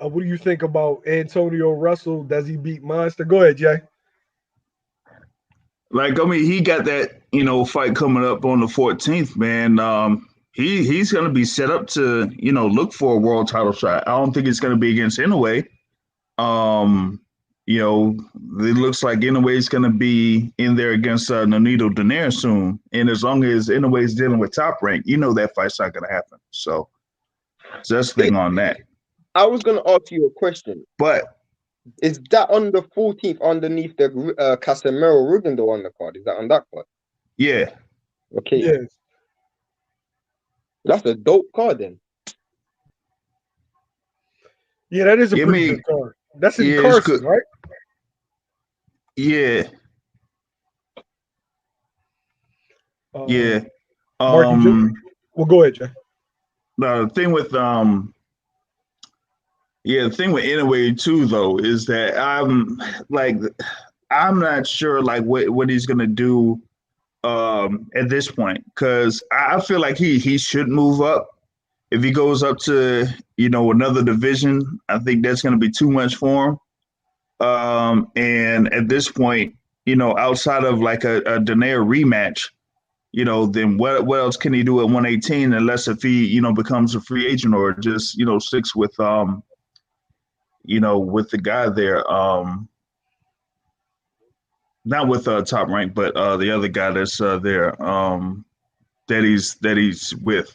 What do you think about Antonio Russell? Does he beat Monster? Go ahead, Jay. He got that, fight coming up on the 14th, man. He's going to be set up to, look for a world title shot. I don't think it's going to be against Inoue. You know, it looks like Inoue's going to be in there against Nonito Donaire soon. And as long as Inoue's dealing with Top Rank, you know that fight's not going to happen. So that's the thing on that. I was going to ask you a question. But is that on the 14th underneath the Casemiro Rugando undercard? Is that on that card? Yeah. Okay. Yes. That's a dope card then. Yeah, that is a pretty good card. That's in yeah, Carson, right? Yeah. Yeah. Marky, well, go ahead, Jay. The thing with the thing with Inoue too, though, is that I'm not sure like what he's gonna do at this point, because I feel like he should move up. If he goes up to another division, I think that's gonna be too much for him. And at this point, outside of like a Donaire rematch, then what else can he do at 118 unless if he becomes a free agent or just sticks with with the guy there, not with Top Rank, but the other guy that's there, that he's with,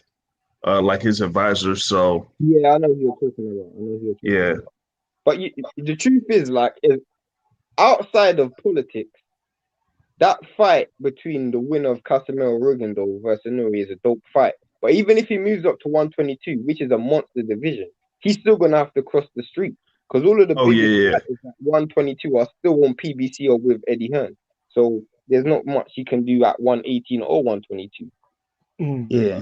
like his advisor. So yeah, I know who you're talking about. But the truth is, like, if outside of politics, that fight between the winner of Casemiro Rugando versus Inoue is a dope fight. But even if he moves up to 122, which is a monster division, he's still gonna have to cross the street, because all of the biggest fighters at 122 are still on PBC or with Eddie Hearn. So there's not much he can do at 118 or 122. Yeah.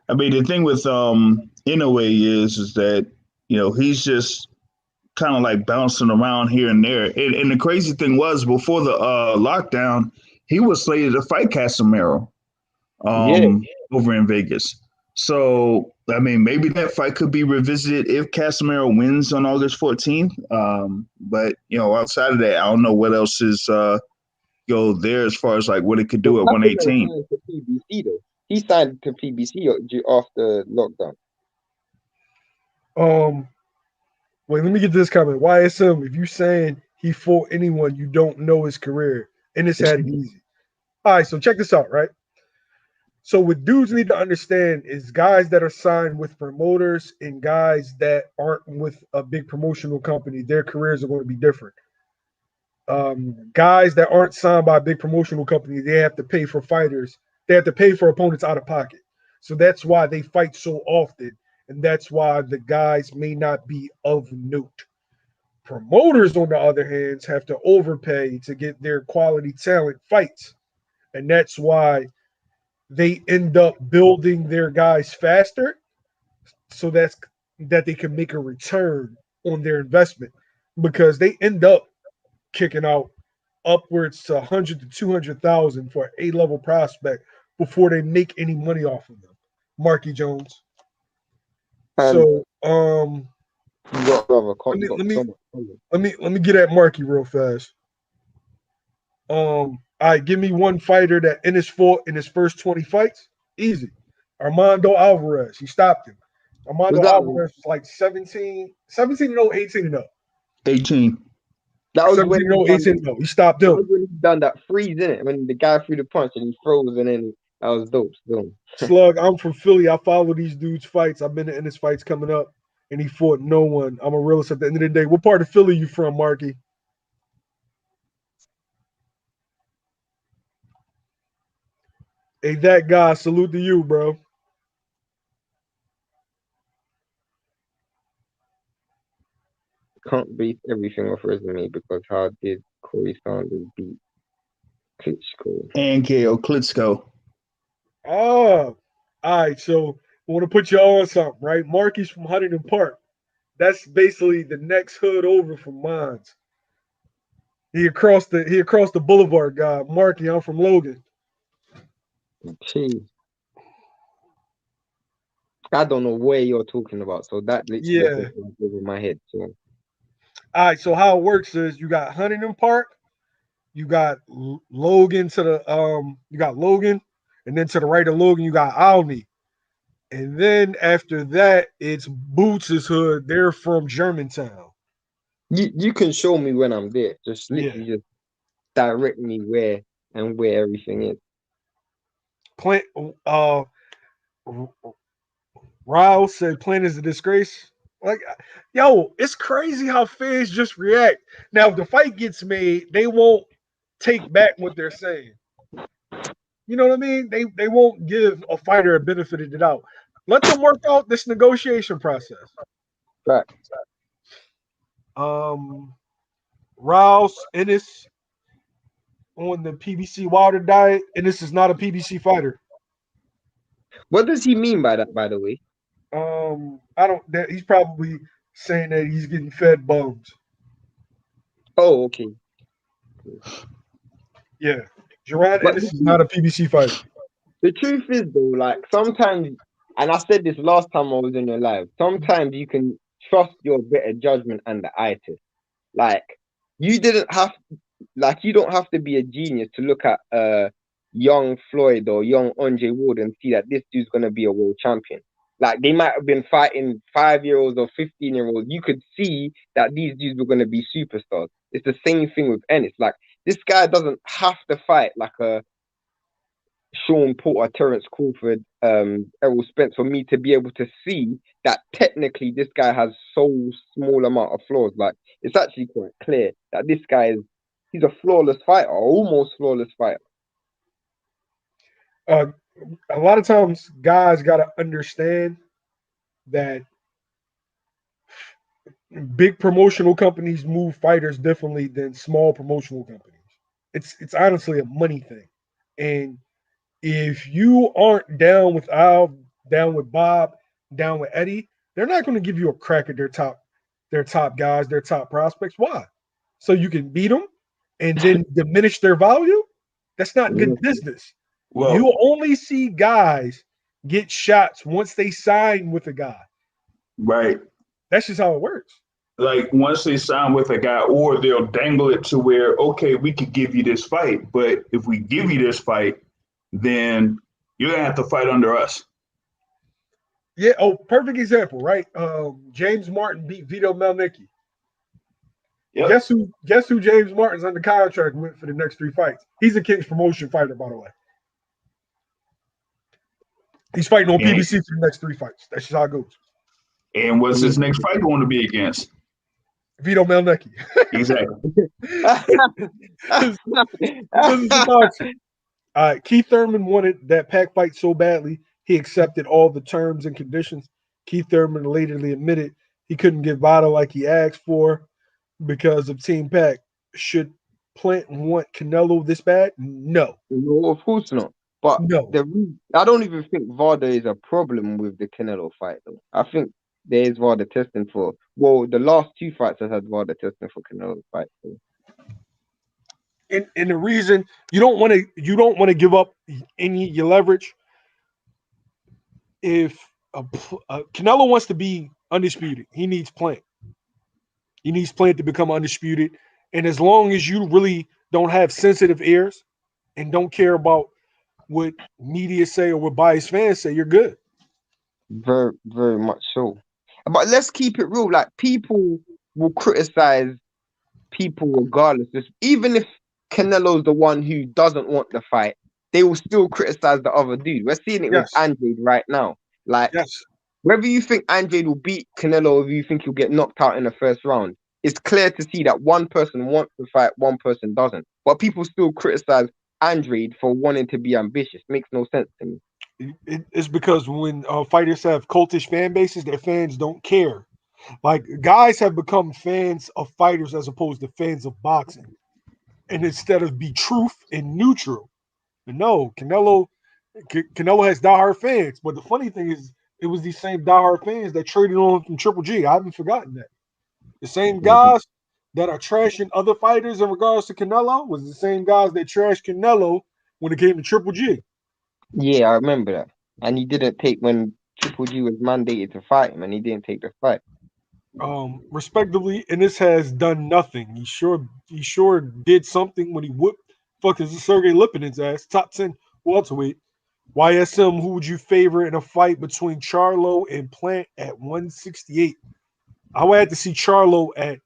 I mean, the thing with Inoue is that he's just kind of like bouncing around here and there. And the crazy thing was, before the lockdown, he was slated to fight Casemiro over in Vegas. So, I mean, maybe that fight could be revisited if Casemiro wins on August 14th. But, outside of that, I don't know what else is there as far as like what it could do at 118. He signed to PBC after lockdown. Wait, let me get this comment. YSM, if you saying he fought anyone, you don't know his career. And it's had it easy. All right, so check this out, right? So what dudes need to understand is guys that are signed with promoters and guys that aren't with a big promotional company, their careers are going to be different. Guys that aren't signed by a big promotional company, they have to pay for fighters. They have to pay for opponents out of pocket. So that's why they fight so often. And that's why the guys may not be of note. Promoters, on the other hand, have to overpay to get their quality talent fights. And that's why they end up building their guys faster so that they can make a return on their investment, because they end up kicking out upwards to 100 to 200,000 for an A-level prospect before they make any money off of them. Marky Jones. So let me get at Marky real fast. All right, give me one fighter that Ennis fought in his first 20 fights. Easy. Armando Alvarez. He stopped him. Armando Alvarez was like 17 and 0, 18 and 0. 18. That was 17 and 0, 18 and 0. He stopped him. That was when he done that freeze, innit? When the guy threw the punch and he froze, and then that was dope. Slug, I'm from Philly. I follow these dudes' fights. I've been to Ennis fights coming up, and he fought no one. I'm a realist at the end of the day. What part of Philly you from, Marky? Hey, that guy, salute to you, bro. Can't base everything off resume, because how did Corey Sanders beat Klitschko? And KO Klitschko. Oh, all right. So I want to put you on something, right? Marky's from Huntington Park. That's basically the next hood over from Mons. He across the boulevard, guy. Marky, I'm from Logan. Jeez. I don't know where you're talking about, so that literally went over my head. So, all right. So how it works is you got Huntington Park, you got Logan to the you got Logan, and then to the right of Logan you got Alney, and then after that it's Boots' hood. They're from Germantown. You can show me when I'm there. Just Yeah. literally just direct me where everything is. Plant. Riles said Plant is a disgrace. Like, yo, it's crazy how fans just react. Now, if the fight gets made, they won't take back what they're saying. You know what I mean? They won't give a fighter a benefit of the doubt. Let them work out this negotiation process. Right. Riles Ennis on the PBC Wilder diet, and this is not a PBC fighter. What does he mean by that, by the way? I don't. He's probably saying that he's getting fed bums. Oh, okay. Yeah, Gerard But Ennis is not a PBC fighter. the truth is, though, like sometimes, and I said this last time I was in your live, sometimes you can trust your better judgment and the eye test. Like, you didn't have, like, you don't have to be a genius to look at young Floyd or young Andre Ward and see that this dude's gonna be a world champion. Like, they might have been fighting 5-year-olds or 15-year-olds. You could see that these dudes were gonna be superstars. It's the same thing with Ennis. Like, this guy doesn't have to fight like a Sean Porter, Terence Crawford, Errol Spence for me to be able to see that technically this guy has so small amount of flaws. Like, it's actually quite clear that this guy he's a flawless fighter, almost flawless fighter. A lot of times, guys got to understand that big promotional companies move fighters differently than small promotional companies. It's honestly a money thing, and if you aren't down with Al, down with Bob, down with Eddie, they're not going to give you a crack at their top guys, their top prospects. Why? So you can beat them and then diminish their value? That's not good business. Well, You only see guys get shots once they sign with a guy. right. That's just how it works. Like once they sign with a guy, or they'll dangle it to where, okay, we could give you this fight, but if we give you this fight, then you're gonna have to fight under us. Yeah. Oh, perfect example, right? James Martin beat Vito Melnicki. Yep. Guess who James Martin's under contract with for the next 3 fights? He's a King's promotion fighter, by the way. He's fighting on PBC for the next 3 fights. That's just how it goes. And what's his next fight going to be against? Vito Melnicki. Exactly. Keith Thurman wanted that Pac fight so badly, he accepted all the terms and conditions. Keith Thurman laterly admitted he couldn't get Vado like he asked for because of Team Pac. Should Plant want Canelo this bad? No. No, of course not. But no. I don't even think VADA is a problem with the Canelo fight, though. I think there is VADA testing for. Well, the last 2 fights have had VADA testing for Canelo fight. So. And the reason you don't want to give up any your leverage. If Canelo wants to be undisputed, he needs Plant. He needs Plant to become undisputed. And as long as you really don't have sensitive ears and don't care about what media say or what biased fans say, you're good. Very, very much so. But let's keep it real. Like, people will criticize people regardless. Even if Canelo's the one who doesn't want the fight, they will still criticize the other dude. We're seeing it with Andre right now. Like, whether you think Andre will beat Canelo or you think he'll get knocked out in the first round, it's clear to see that one person wants to fight, one person doesn't. But people still criticize Andre for wanting to be ambitious. Makes no sense to me. It's because when fighters have cultish fan bases, their fans don't care. Like, guys have become fans of fighters as opposed to fans of boxing. And instead of be truth and neutral. But no, Canelo has diehard fans. But the funny thing is, it was these same diehard fans that traded on from Triple G. I haven't forgotten that. The same guys that are trashing other fighters in regards to Canelo was the same guys that trashed Canelo when it came to Triple G. Yeah, I remember that. And he didn't take when Triple G was mandated to fight him, and he didn't take the fight. Respectively, and this has done nothing. He sure did something when he whooped fucking Sergey Lipinen's ass, top 10 welterweight. YSM, who would you favor in a fight between Charlo and Plant at 168? I would have to see Charlo at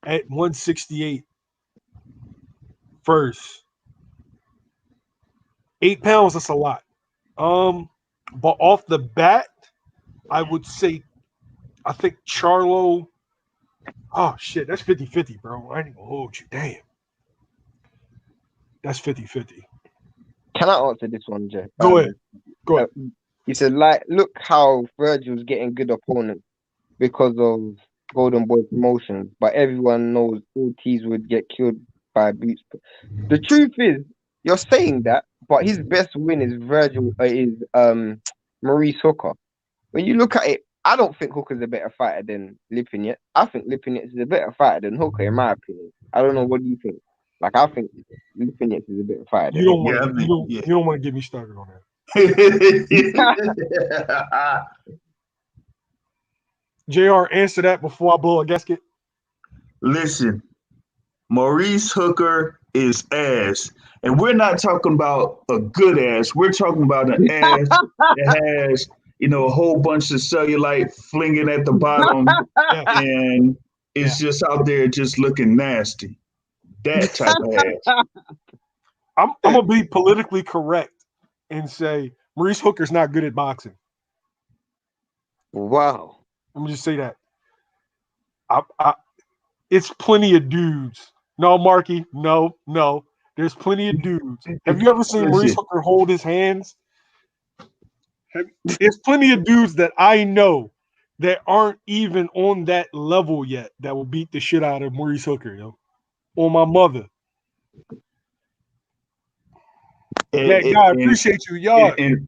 at 168 first. 8 pounds, that's a lot. But off the bat, I would say I think Charlo. Oh shit, that's 50-50, bro. I ain't gonna hold you. Damn. That's 50-50. Can I answer this one, Jay? Go ahead. Go ahead. He said, like, look how Virgil's getting good opponents because of Golden Boy promotions, but everyone knows Ortiz would get killed by Boots. The truth is, you're saying that, but his best win is Maurice Hooker. When you look at it, I don't think Hooker's a better fighter than Lipinets. I think Lipinets is a better fighter than Hooker, in my opinion. I don't know, what do you think? Like, I think Lipinets is a better fighter You than don't Hooker. want you don't want to get me started on that. JR, answer that before I blow a gasket. Listen, Maurice Hooker is ass. And we're not talking about a good ass. We're talking about an ass that has, a whole bunch of cellulite flinging at the bottom Yeah. and it's just out there just looking nasty. That type of ass. I'm gonna be politically correct and say Maurice Hooker's not good at boxing. Wow. Let me just say that. It's plenty of dudes. No, Marky, no. There's plenty of dudes. Have you ever seen Maurice Hooker hold his hands? There's plenty of dudes that I know that aren't even on that level yet that will beat the shit out of Maurice Hooker, yo. Or my mother. Yeah, I appreciate you, y'all. If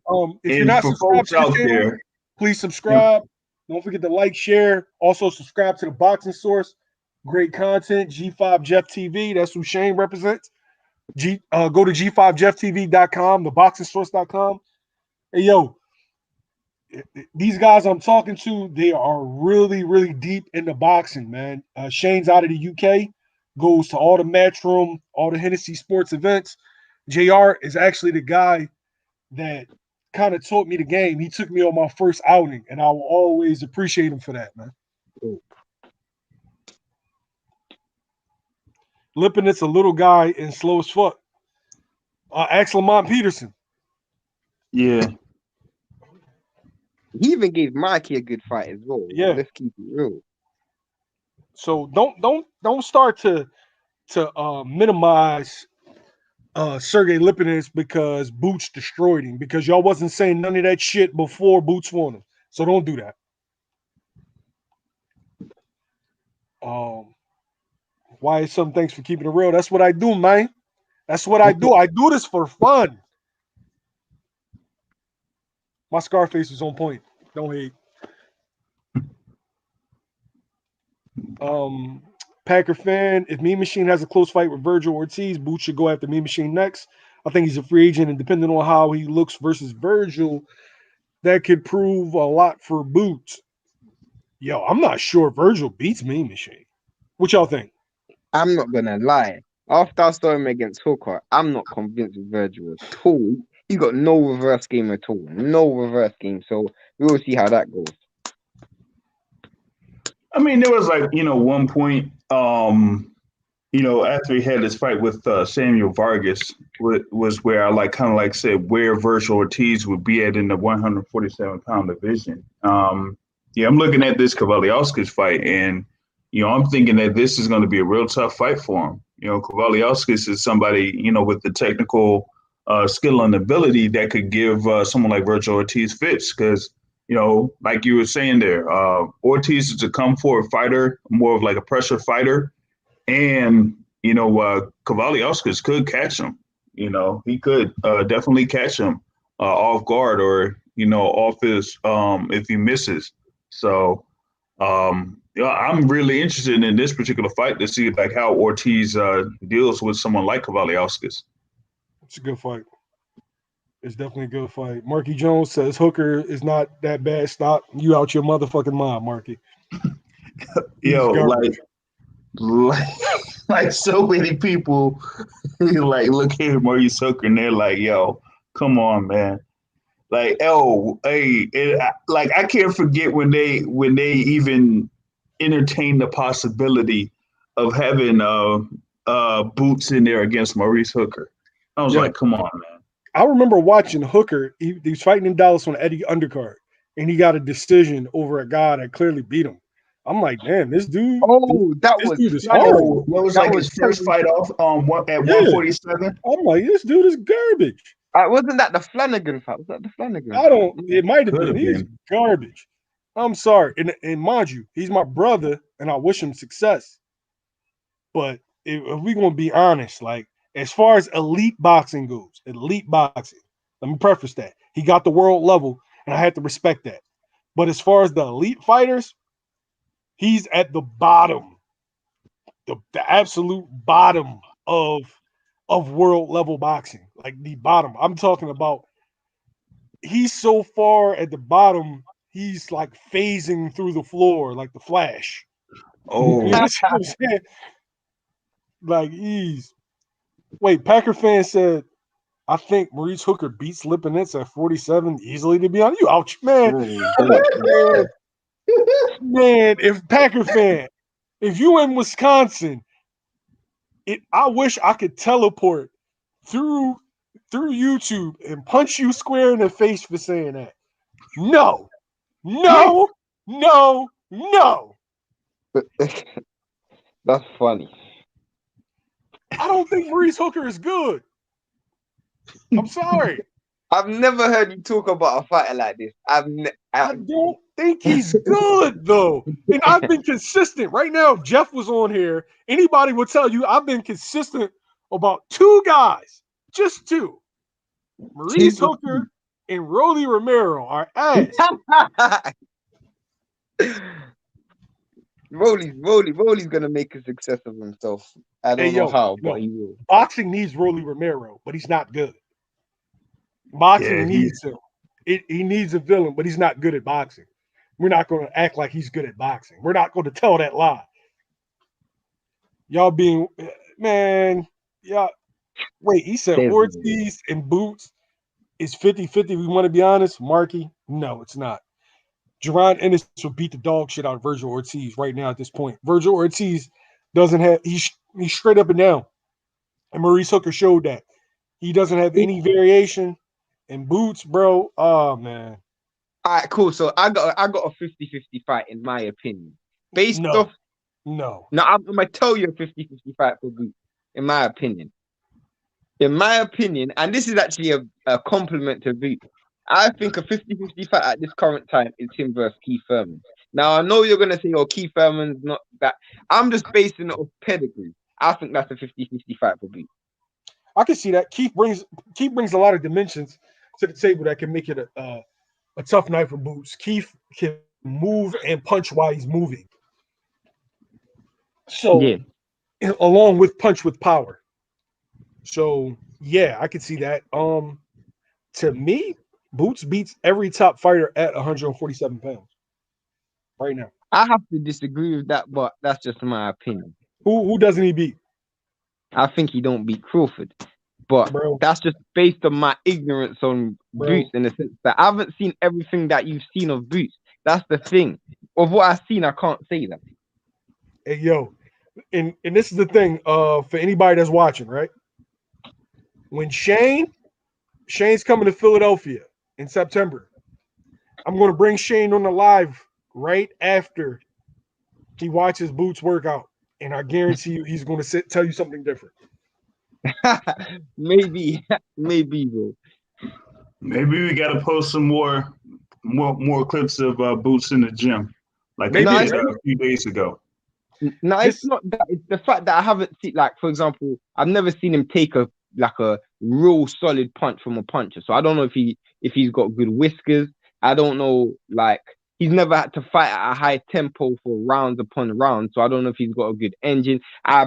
you're not subscribed to the channel, please subscribe. Don't forget to like, share. Also, subscribe to the Boxing Source. Great content. G5 Jeff TV. That's who Shane represents. Go to G5JeffTV.com, theboxingsource.com. Hey, yo, these guys I'm talking to, they are really, really deep into boxing, man. Shane's out of the UK, goes to all the Matchroom, all the Hennessy sports events. JR is actually the guy that kind of taught me the game. He took me on my first outing, and I will always appreciate him for that, man. Lipinet's a little guy and slow as fuck. Ask Lamont Peterson. Yeah. He even gave Mikey a good fight as well. Yeah. Let's keep it real. So don't start to minimize Sergey Lipinets because Boots destroyed him, because y'all wasn't saying none of that shit before Boots won him. So don't do that. Why is some thanks for keeping it real? That's what I do, man. That's what I do. I do this for fun. My Scarface is on point. Don't hate. Packer fan, if Mean Machine has a close fight with Virgil Ortiz, Boots should go after Mean Machine next. I think he's a free agent, and depending on how he looks versus Virgil, that could prove a lot for Boots. Yo, I'm not sure Virgil beats Mean Machine. What y'all think? I'm not gonna lie. After I saw him against Hooker, I'm not convinced with Virgil at all. He's got no reverse game at all. No reverse game. So we'll see how that goes. I mean, there was one point, after he had his fight with Samuel Vargas, was where I said where Virgil Ortiz would be at in the 147-pound division. I'm looking at this Kavaliauskas fight, and I'm thinking that this is going to be a real tough fight for him. Kavaliauskas is somebody with the technical skill and ability that could give someone like Virgil Ortiz fits, because like you were saying there, Ortiz is a come forward fighter, more of like a pressure fighter. And, Kavaliauskas could catch him. He could definitely catch him off guard or, off his, if he misses. So, I'm really interested in this particular fight to see how Ortiz deals with someone like Kavaliauskas. It's a good fight. It's definitely a good fight. Marky Jones says Hooker is not that bad. Stop you out your motherfucking mind, Marky. Yo, like so many people look at Maurice Hooker and they're like, yo, come on, man. I can't forget when they even entertained the possibility of having Boots in there against Maurice Hooker. I was Yeah. like, come on, man. I remember watching Hooker. He was fighting in Dallas on Eddie undercard, and he got a decision over a guy that clearly beat him. I'm like, damn, this dude. Oh, that this was dude is funny. horrible. That was That like was his first fight off at Yeah. 147. I'm like, this dude is garbage. Wasn't that the Flanagan fight? Was that the Flanagan? I don't. It might have Could been. have He's been. garbage. I'm sorry, and mind you, he's my brother, and I wish him success. But if we're gonna be honest, like as far as elite boxing goes, elite boxing. Let me preface that he got the world level, and I had to respect that. But as far as the elite fighters, he's at the bottom, the absolute bottom of world level boxing, like the bottom. I'm talking about. He's so far at the bottom, he's like phasing through the floor like the Flash. Oh, You know what I'm saying? Like wait, Packer fan said, I think Maurice Hooker beats Lipinets at 47 easily, to be honest. You ouch, man. Man, if Packer fan, if you in Wisconsin, I wish I could teleport through YouTube and punch you square in the face for saying that. No. That's funny. I don't think Maurice Hooker is good. I'm sorry. I've never heard you talk about a fighter like this. I don't think he's good, though. And I've been consistent. Right now, if Jeff was on here, anybody would tell you I've been consistent about two guys, just two. Maurice Hooker and Rolly Romero are ass. Rolly's gonna make a success of himself. I don't know how, but he will. Boxing needs Rolly Romero, but he's not good. Boxing needs him. He needs a villain, but he's not good at boxing. We're not going to act like he's good at boxing. We're not going to tell that lie. Y'all being, man, y'all. Wait, he said Ortiz and Boots is 50-50. We want to be honest, Marky? No, it's not. Jerron Ennis will beat the dog shit out of Virgil Ortiz right now at this point. Virgil Ortiz doesn't have, he's straight up and down. And Maurice Hooker showed that. He doesn't have any variation. And Boots, bro, oh, man. All right, cool. So I got a 50-50 fight, in my opinion. No. No, I'm going to tell you a 50-50 fight for Boots, in my opinion. In my opinion, and this is actually a compliment to Boots, I think a 50-50 fight at this current time is him versus Keith Thurman. Now, I know you're going to say, oh, Keith Thurman's not that. I'm just basing it off pedigree. I think that's a 50-50 fight for Boots. I can see that. Keith brings a lot of dimensions to the table that can make it a tough night for Boots. Keith can move and punch while he's moving. So, along with punch with power. So, yeah, I can see that. To me, Boots beats every top fighter at 147 pounds right now. I have to disagree with that, but that's just my opinion. Who doesn't he beat? I think he don't beat Crawford. But that's just based on my ignorance on Boots, in the sense that I haven't seen everything that you've seen of Boots. That's the thing. Of what I've seen, I can't say that. Hey, yo, and this is the thing for anybody that's watching, right? When Shane's coming to Philadelphia in September, I'm going to bring Shane on the live right after he watches Boots work out. And I guarantee you he's going to tell you something different. Maybe, bro. Maybe we got to post some more clips of Boots in the gym, like Maybe, I did a few days ago. No, it's not that. It's the fact that I haven't seen, like, for example, I've never seen him take a real solid punch from a puncher. So I don't know if he's got good whiskers. I don't know, like, he's never had to fight at a high tempo for rounds upon rounds. So I don't know if he's got a good engine. I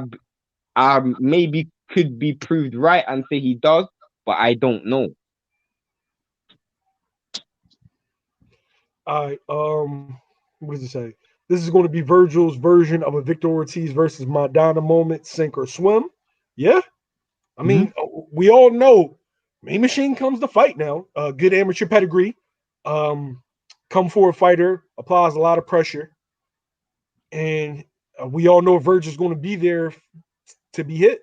maybe could be proved right and say he does, but I don't know. What does it say? This is going to be Virgil's version of a Victor Ortiz versus Madonna moment, sink or swim. Yeah. I mean, we all know Mean Machine comes to fight now. Good amateur pedigree. Come forward fighter, applies a lot of pressure. And We all know Virgil's going to be there to be hit.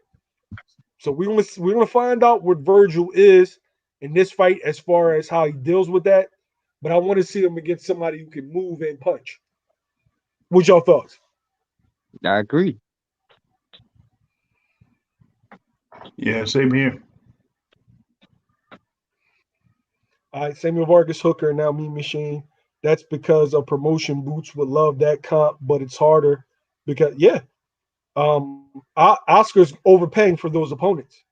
So we're gonna find out what Virgil is in this fight as far as how he deals with that. But I want to see him against somebody who can move and punch. What's your thoughts? I agree. Yeah, same here. All right, Samuel Vargas Hooker, now Mean Machine. That's because of promotion. Boots would love that comp, but it's harder because Oscar's overpaying for those opponents.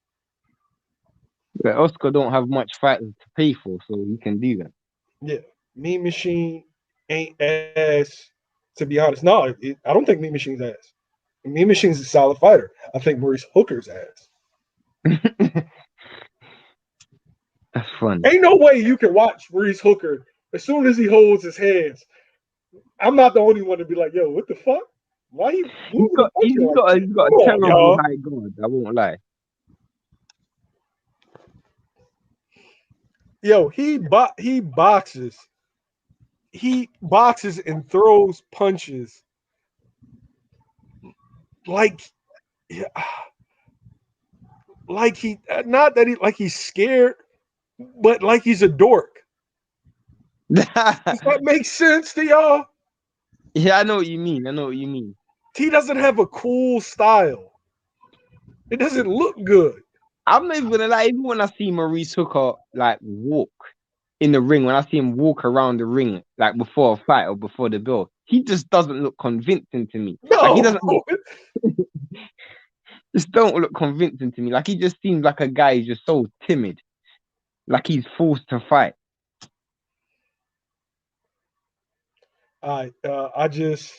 But Oscar don't have much fighters to pay for, so he can do that. Yeah, Mean Machine ain't ass. To be honest, no, I don't think Mean Machine's ass. Mean Machine's a solid fighter. I think Maurice Hooker's ass. That's funny. Ain't no way you can watch Maurice Hooker as soon as he holds his hands. I'm not the only one to be like, yo, what the fuck? Why he? He's got a terrible high guard. I won't lie. Yo, he boxes. He boxes and throws punches like he not that he's scared, but like he's a dork. Does that make sense to y'all? Yeah, I know what you mean. He doesn't have a cool style. It doesn't look good. I'm not even gonna lie, even when I see Maurice Hooker like walk in the ring, when I see him walk around the ring like before a fight or before the bell, he just doesn't look convincing to me. No. Like, he doesn't just don't look convincing to me. Like, he just seems like a guy who's just so timid. Like he's forced to fight. I just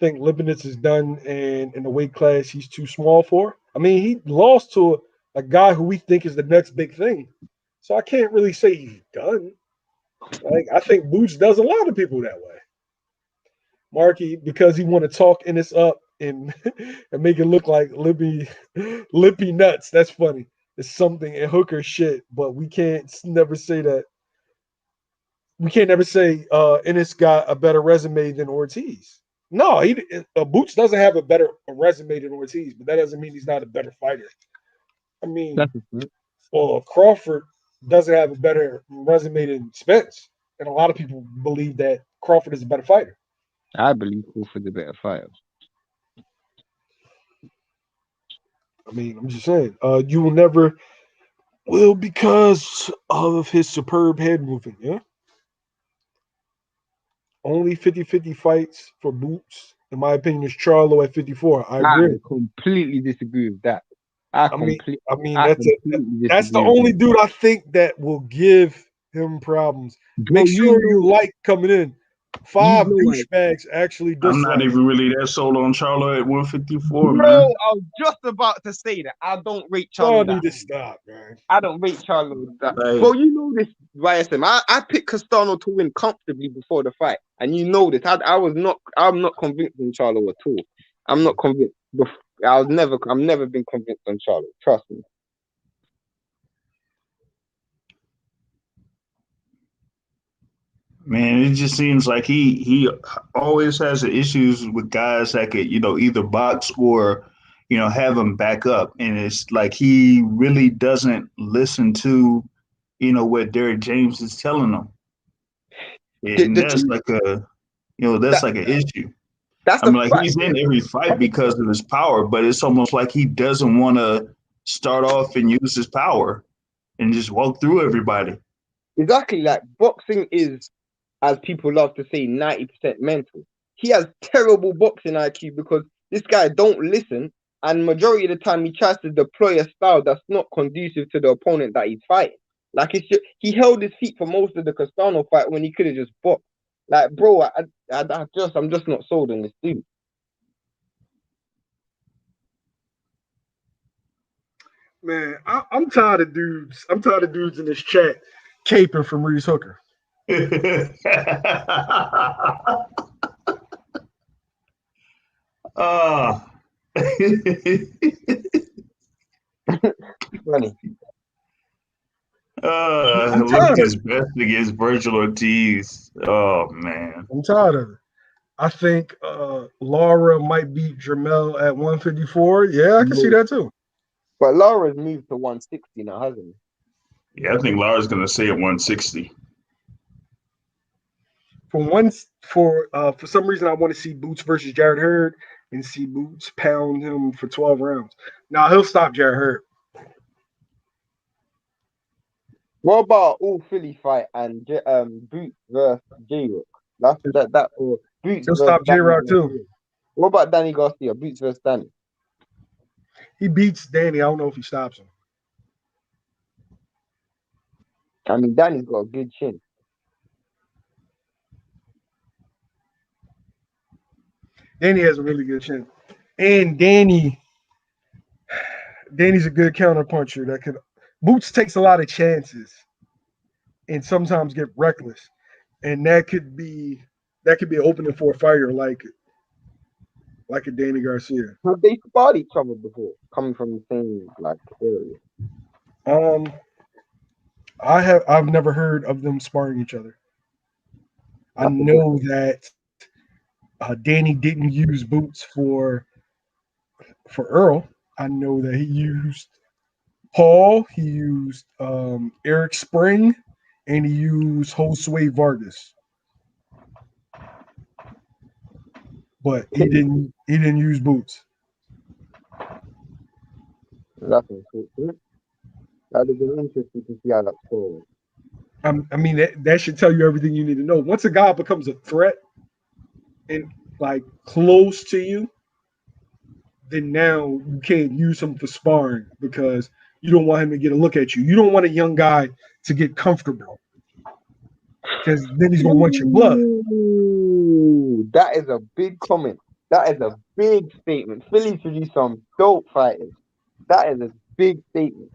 think Lipinets is done, and in the weight class he's too small for. I mean, he lost to a guy who we think is the next big thing. So I can't really say he's done. Like, I think Boots does a lot of people that way. Marky, because he want to talk in this up and and make it look like lippy nuts. That's funny. It's something in Hooker shit, but we can't never say that. We can't never say Ennis got a better resume than Ortiz. No, Boots doesn't have a better resume than Ortiz, but that doesn't mean he's not a better fighter. I mean, Crawford doesn't have a better resume than Spence, and a lot of people believe that Crawford is a better fighter. I believe Crawford's a better fighter. I mean, I'm just saying, you will never will because of his superb head movement, yeah? Only 50-50 fights for Boots, in my opinion, is Charlo at 54. I agree. I completely disagree with that. That's the only dude I think that will give him problems. Make sure you like coming in. 5 douchebags actually dislike. I'm not even really that sold on Charlo at 154, man. No, I was just about to say that. I don't rate Charlo. Need to stop, man. I don't rate Charlo that. Well, you know this, YSM. I picked Castano to win comfortably before the fight, and you know this. I'm not convinced on Charlo at all. I'm not convinced. I've never been convinced on Charlo. Trust me. Man, it just seems like he always has issues with guys that could, either box or, have him back up. And it's like he really doesn't listen to, what Derek James is telling him. And that's like an issue. He's in every fight because of his power, but it's almost like he doesn't want to start off and use his power and just walk through everybody. Exactly. Like, boxing is, as people love to say, 90% mental. He has terrible boxing IQ because this guy don't listen, and majority of the time he tries to deploy a style that's not conducive to the opponent that he's fighting. Like, he held his feet for most of the Castano fight when he could have just boxed. Like, bro, I'm just not sold on this dude. Man, I'm tired of dudes. I'm tired of dudes in this chat caping from Maurice Hooker. Funny. Look his best against Virgil Ortiz. Oh man, I'm tired of it. I think Laura might beat Jermel at 154. Yeah, I can see No. that too. But Laura's moved to 160 now, hasn't he? Yeah, I think Laura's going to stay at 160. For some reason, I want to see Boots versus Jared Hurd and see Boots pound him for 12 rounds. Now he'll stop Jared Hurd. What about all Philly fight and Boots versus J-Rock? That or Boots He'll versus stop J Danny Rock too. Garcia. What about Danny Garcia? Boots versus Danny. He beats Danny. I don't know if he stops him. I mean, Danny's got a good chin. Danny has a really good chin, and Danny's a good counterpuncher that could. Boots takes a lot of chances, and sometimes get reckless, and that could be an opening for a fighter like a Danny Garcia. Have they sparred each other before, coming from the same like area? I've never heard of them sparring each other. I That's a know that Danny didn't use Boots for Earl. I know that he used Paul, he used Eric Spring, and he used Josue Vargas. But he didn't use Boots. That's unfortunate. That would have been interesting to see how that's forward. I mean, that should tell you everything you need to know. Once a guy becomes a threat and like close to you, then now you can't use him for sparring because you don't want him to get a look at you. You don't want a young guy to get comfortable because then he's gonna want your blood. Ooh, that is a big comment. That is a big statement. Philly produce some dope fighters. That is a big statement.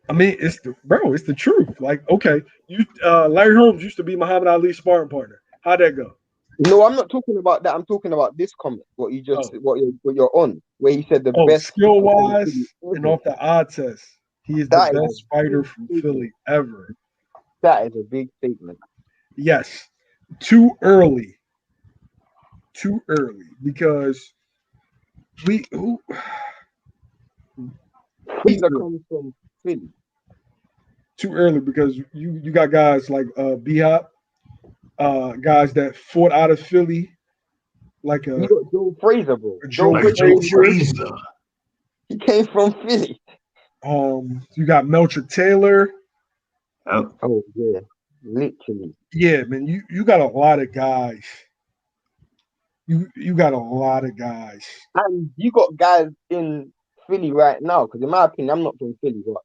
I mean, it's the truth. Like, okay, Larry Holmes used to be Muhammad Ali's sparring partner. How'd that go? No, I'm not talking about that. I'm talking about this comment. What you're on, where he said the best skill wise and off the odd test, he is the best fighter from Philly ever. That is a big statement. Yes, too early because These are coming from Philly. Too early because you got guys like B-Hop, guys that fought out of Philly, like you got Joe Frazier, bro. Joe Frazier. He came from Philly. You got Melcher Taylor. Oh yeah, literally. Yeah, man, you got a lot of guys. You got a lot of guys. And you got guys in Philly right now, because in my opinion, I'm not from Philly, but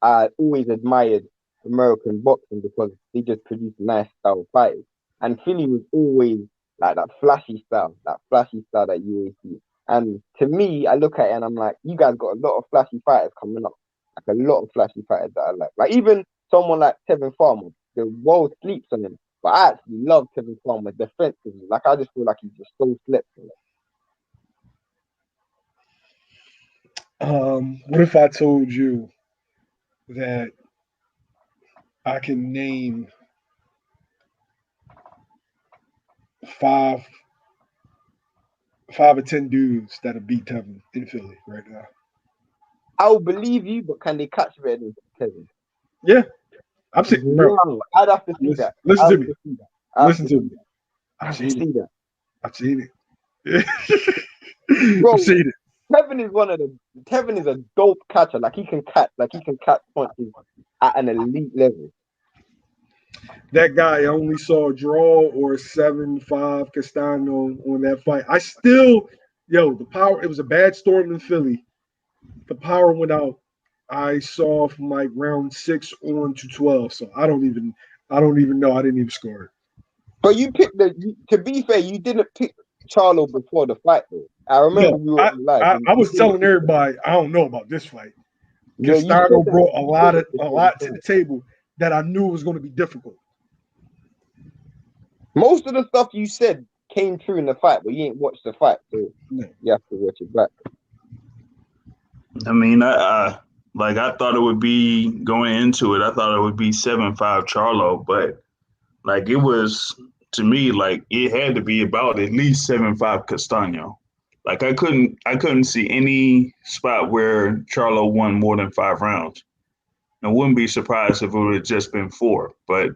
I always admired American boxing because they just produce nice style fighters. And Philly was always like that flashy style that you always see. And to me, I look at it and I'm like, you guys got a lot of flashy fighters coming up. Like a lot of flashy fighters that I like. Like even someone like Tevin Farmer, the world sleeps on him. But I actually love Tevin Farmer defensively. Like I just feel like he's just so slept on. What if I told you that I can name five or 10 dudes that'll beat Tevin in Philly right now? I'll believe you, but can they catch better than Tevin? Yeah. I'm saying, bro. No, I'd have to see that. Listen to me. Listen to me. I've seen it. I've seen it. Bro, I've seen it. Tevin is a dope catcher. Like he can catch punches at an elite level. That guy only saw a draw or 7-5 Castano on that fight. The power, it was a bad storm in Philly. The power went out. I saw from like round 6 on to 12. So I don't even know. I didn't even score it. But you picked to be fair, you didn't pick Charlo before the fight though. I remember you were live. I was telling everybody I don't know about this fight. Castano brought a lot to the table that I knew was going to be difficult. Most of the stuff you said came true in the fight, but you ain't watched the fight, so you have to watch it back. I mean, I thought it would be going into it. I thought it would be 7-5 Charlo, but Like, it was, to me, like, it had to be about at least 7-5 Castano. Like, I couldn't see any spot where Charlo won more than 5 rounds. I wouldn't be surprised if it would have just been 4. But,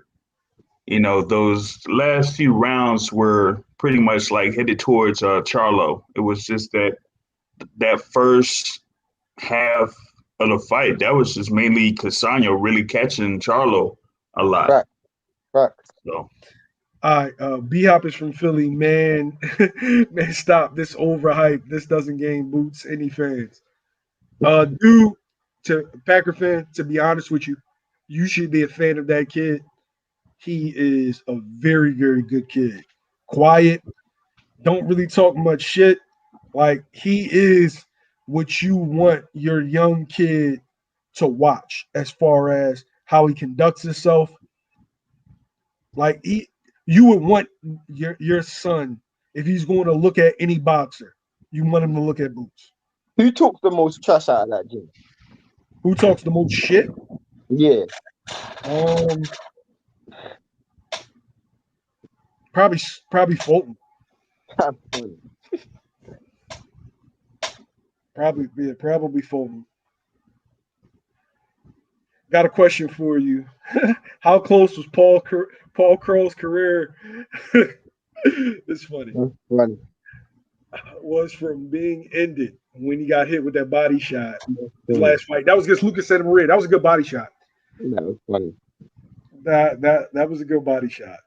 those last few rounds were pretty much like headed towards Charlo. It was just that first half of the fight, that was just mainly Castano really catching Charlo a lot. Right. So. All right, B-Hop is from Philly. Man, man, stop. This overhype. This doesn't gain Boots any fans. Dude, to Packer fan, to be honest with you, you should be a fan of that kid. He is a very, very good kid. Quiet, don't really talk much shit. Like, he is what you want your young kid to watch as far as how he conducts himself. Like, you would want your son, if he's going to look at any boxer, you want him to look at Boots. Who talks the most trash out of that gym? Who talks the most shit? Yeah. Probably Fulton. Probably Fulton. Got a question for you. How close was Paul Crow's career? It's funny. That's funny. Was from being ended when he got hit with that body shot. His last fight. That was against Lucas Santa Maria. That was a good body shot. That was funny. That was a good body shot.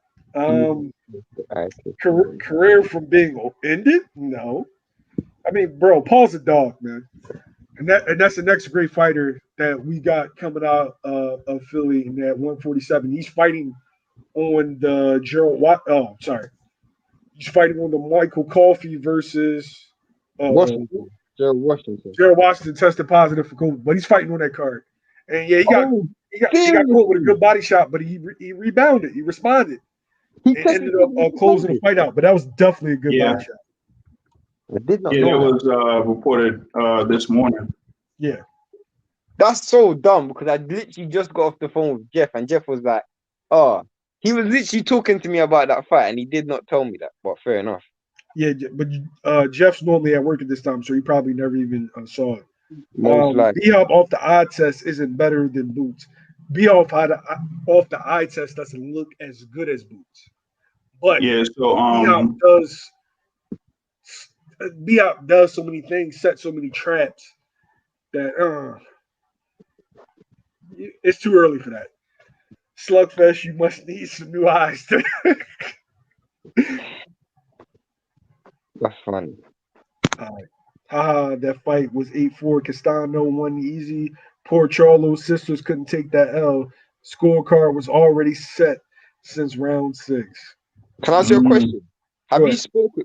Career from being ended? No. I mean, bro, Paul's a dog, man. And that's the next great fighter that we got coming out of Philly in that 147. He's fighting on the Gerald He's fighting on the Michael Coffey versus Washington. Gerald Washington. Gerald Washington tested positive for COVID, but he's fighting on that card. And yeah, he got caught with a good body shot, but he rebounded. He responded. He ended up closing the fight out, but that was definitely a good body shot. I did not know that was reported this morning. Yeah. That's so dumb because I literally just got off the phone with Jeff, and Jeff was like, he was literally talking to me about that fight, and he did not tell me that, but fair enough. Yeah, but Jeff's normally at work at this time, so he probably never even saw it. B-Hop off the eye test isn't better than Boots. B-Hop off the eye test doesn't look as good as Boots. But B-Hop does so many things, set so many traps that it's too early for that. Slugfest, you must need some new eyes. That's funny. That fight was 8-4. Castano won easy. Poor Charlo's sisters couldn't take that L. Scorecard was already set since round 6. Can I ask you a question?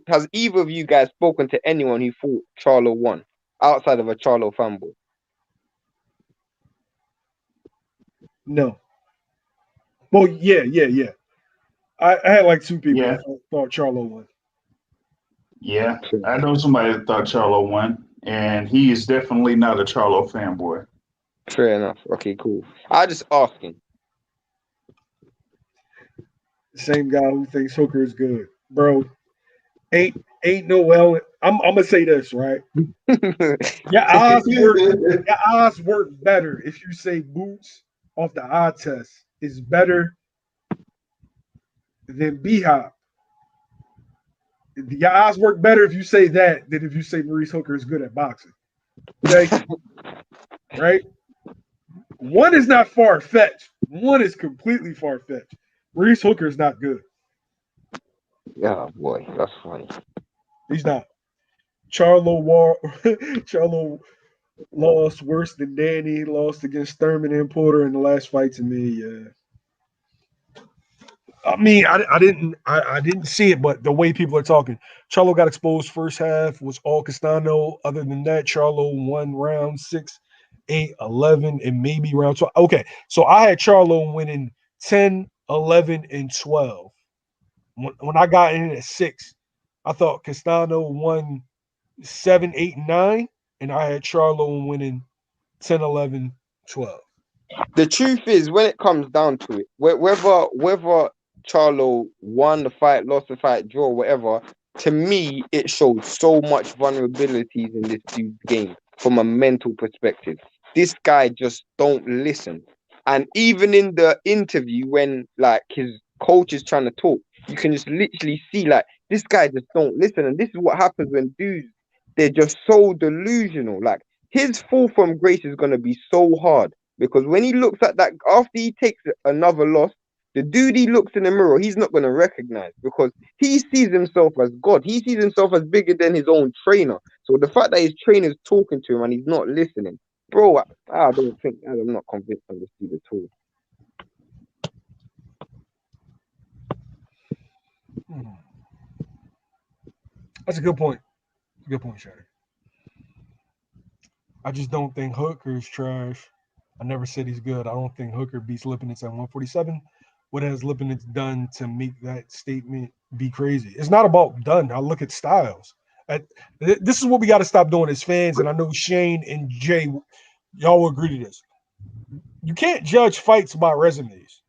Has either of you guys spoken to anyone who thought Charlo won outside of a Charlo fanboy? No. Well, yeah. I had like 2 people that thought Charlo won. Yeah, I know somebody that thought Charlo won, and he is definitely not a Charlo fanboy. Fair enough. Okay, cool. I just asking. Same guy who thinks Hooker is good, bro. Ain't no L. I'm gonna say this, right? Your odds work better if you say Boots off the eye test is better than B-Hop. Your odds work better if you say that than if you say Maurice Hooker is good at boxing. Okay? Right? One is not far-fetched. One is completely far-fetched. Maurice Hooker is not good. Yeah, boy, that's funny. He's not. Charlo lost worse than Danny. Lost against Thurman and Porter in the last fight to me. Yeah. I mean, I didn't see it, but the way people are talking, Charlo got exposed first half, was all Castano. Other than that, Charlo won round 6, 8, 11, and maybe round 12. Okay, so I had Charlo winning 10, 11, and 12. When I got in at 6, I thought Castano won 7, 8, and 9, and I had Charlo winning 10, 11, 12. The truth is, when it comes down to it, whether Charlo won the fight, lost the fight, draw, whatever, to me, it showed so much vulnerabilities in this dude's game from a mental perspective. This guy just don't listen. And even in the interview, when like his coach is trying to talk, you can just literally see like this guy just don't listen. And this is what happens when dudes, they're just so delusional. Like his fall from grace is gonna be so hard because when he looks at that after he takes another loss, the dude he looks in the mirror, he's not gonna recognize because he sees himself as God. He sees himself as bigger than his own trainer. So the fact that his trainer's talking to him and he's not listening, bro, I don't think I'm not convinced on this dude at all. That's a good point. Good point, Shatter. I just don't think Hooker's trash. I never said he's good. I don't think Hooker beats Lipinets at 147. What has Lipinets done to make that statement be crazy? It's not about done. I look at styles. This is what we got to stop doing as fans, and I know Shane and Jay, y'all will agree to this. You can't judge fights by resumes.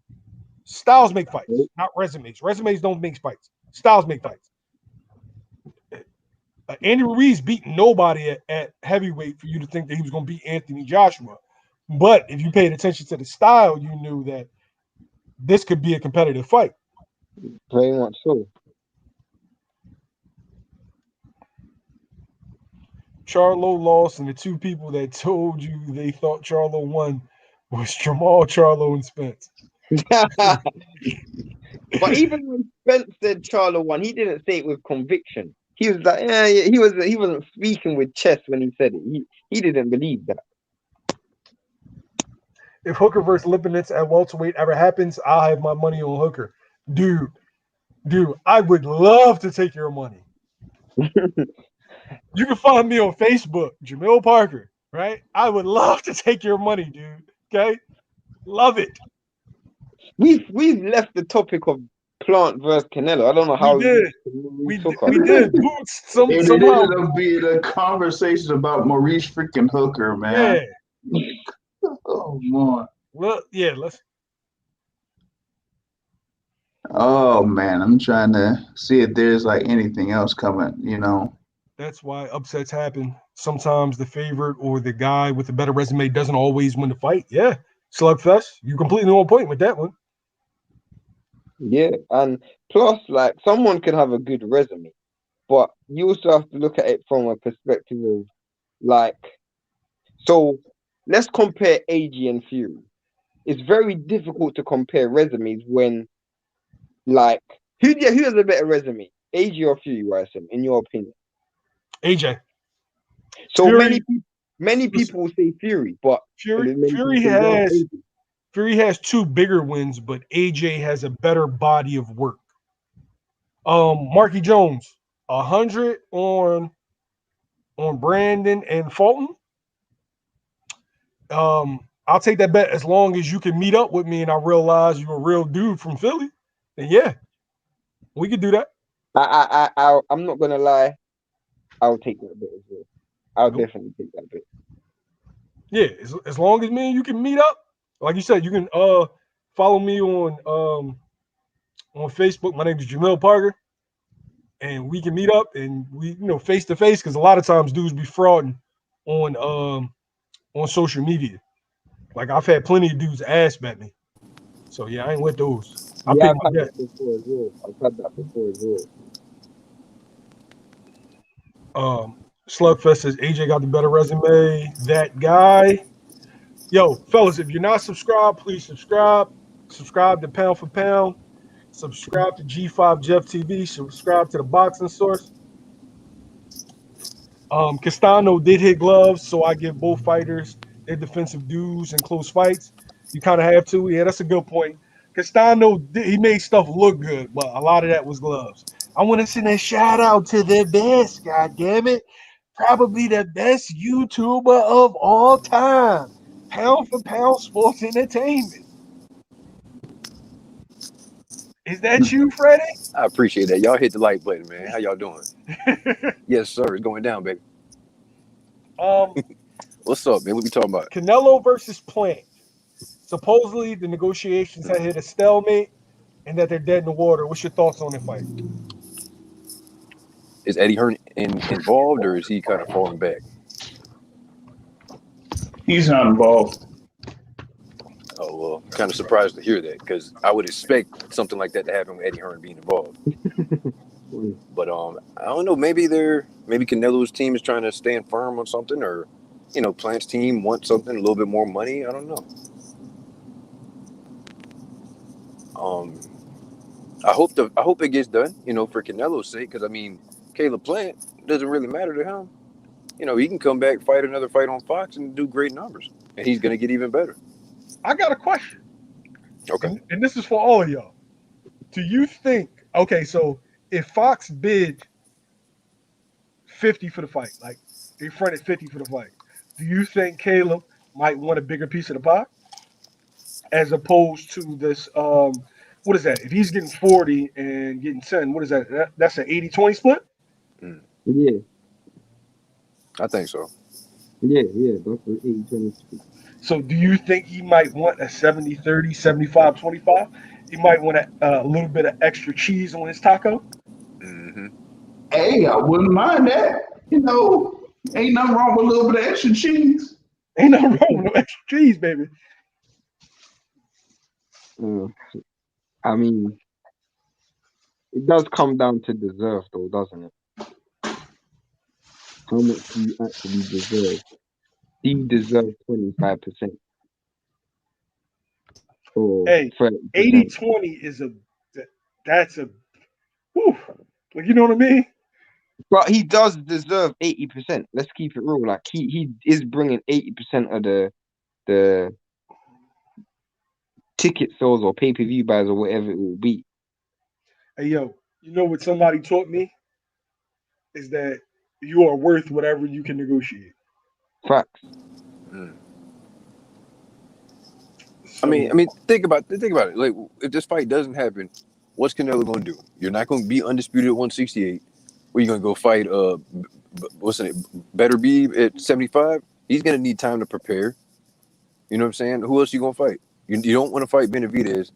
Styles make fights, not resumes. Resumes don't make fights. Styles make fights. Andy Ruiz beat nobody at heavyweight for you to think that he was going to beat Anthony Joshua. But if you paid attention to the style, you knew that this could be a competitive fight. Very much so. Charlo lost, and the two people that told you they thought Charlo won was Jamal, Charlo, and Spence. But even when Spence said Charlo won, he didn't say it with conviction. He was like, yeah, he wasn't speaking with chest when he said it. He didn't believe that. If Hooker versus Lipinets at welterweight ever happens, I'll have my money on Hooker. Dude, I would love to take your money. You can find me on Facebook, Jamil Parker, right? I would love to take your money, dude. Okay? Love it. We've left the topic of Plant versus Canelo. I don't know how we did. We did. It ended up being a conversation about Maurice freaking Hooker, man. Yeah. Oh man. Well, yeah, let's. Oh man, I'm trying to see if there's like anything else coming, you know. That's why upsets happen. Sometimes the favorite or the guy with the better resume doesn't always win the fight. Yeah. Slugfest. You completely on point with that one. Yeah, and plus, like, someone can have a good resume, but you also have to look at it from a perspective of, like, so let's compare AG and Fury. It's very difficult to compare resumes when, like, who has a better resume, AG or Fury, YSM, in your opinion? AJ. So Fury, many people will say Fury, but Fury has two bigger wins, but AJ has a better body of work. Marky Jones, 100 on Brandon and Fulton. I'll take that bet as long as you can meet up with me and I realize you're a real dude from Philly. Then yeah, we could do that. I'm not gonna lie, I'll take that bet as well. I'll definitely take that bet. Yeah, as long as me and you can meet up, like you said, you can follow me on Facebook. My name is Jamil Parker, and we can meet up and we face to face because a lot of times dudes be frauding on social media. Like I've had plenty of dudes ass bet me. So yeah, I ain't with those. I've had that before as well. Slugfest says AJ got the better resume. That guy. Yo, fellas, if you're not subscribed, please subscribe. Subscribe to Pound for Pound. Subscribe to G5 Jeff TV. Subscribe to the Boxing Source. Castano did hit gloves, so I give both fighters their defensive dues in close fights. You kind of have to. Yeah, that's a good point. Castano, he made stuff look good, but a lot of that was gloves. I want to send a shout out to the best, God damn it. Probably the best YouTuber of all time. Pound for Pound Sports Entertainment. Is that you, Freddie? I appreciate that. Y'all hit the like button, man. How y'all doing? Yes, sir. It's going down, baby. What's up, man? What we talking about? Canelo versus Plant. Supposedly, the negotiations had hit a stalemate. and that they're dead in the water. What's your thoughts on the fight? Is Eddie Hearn involved, or is he kind of falling back? He's not involved. Oh well, kind of surprised to hear that because I would expect something like that to happen with Eddie Hearn being involved. But I don't know. Maybe Canelo's team is trying to stand firm on something, or Plant's team wants something, a little bit more money. I don't know. I hope it gets done. For Canelo's sake, because I mean, Caleb Plant doesn't really matter to him. He can come back, fight another fight on Fox, and do great numbers, and he's gonna get even better. I got a question. Okay. And this is for all of y'all. Do you think, okay, so if Fox bid 50 for the fight, like they fronted 50 for the fight, do you think Caleb might want a bigger piece of the pie? As opposed to this, what is that? If he's getting 40 and getting 10, what is that? That's an 80-20 split? Yeah. I think so. Yeah, that's an 80-20 split. So do you think he might want a 70-30, 75-25? He might want a little bit of extra cheese on his taco? Mm-hmm. Hey, I wouldn't mind that. Ain't nothing wrong with a little bit of extra cheese. Ain't nothing wrong with extra cheese, baby. I mean, it does come down to deserve, though, doesn't it? How much do you actually deserve? Do you deserve 25%? Or Hey, 30%? 80-20 is that's a, whew, like, you know what I mean? But he does deserve 80%. Let's keep it real. Like he is bringing 80% of the ticket sales or pay-per-view buys or whatever it will be. Hey, yo, you know what somebody taught me? Is that you are worth whatever you can negotiate. Facts. So, I mean, think about it. Like, if this fight doesn't happen, what's Canelo gonna do? You're not gonna be undisputed at 168. Where you gonna go fight? What's the name? Better be at 75. He's gonna need time to prepare. You know what I'm saying? Who else you gonna fight? You don't want to fight Benavidez,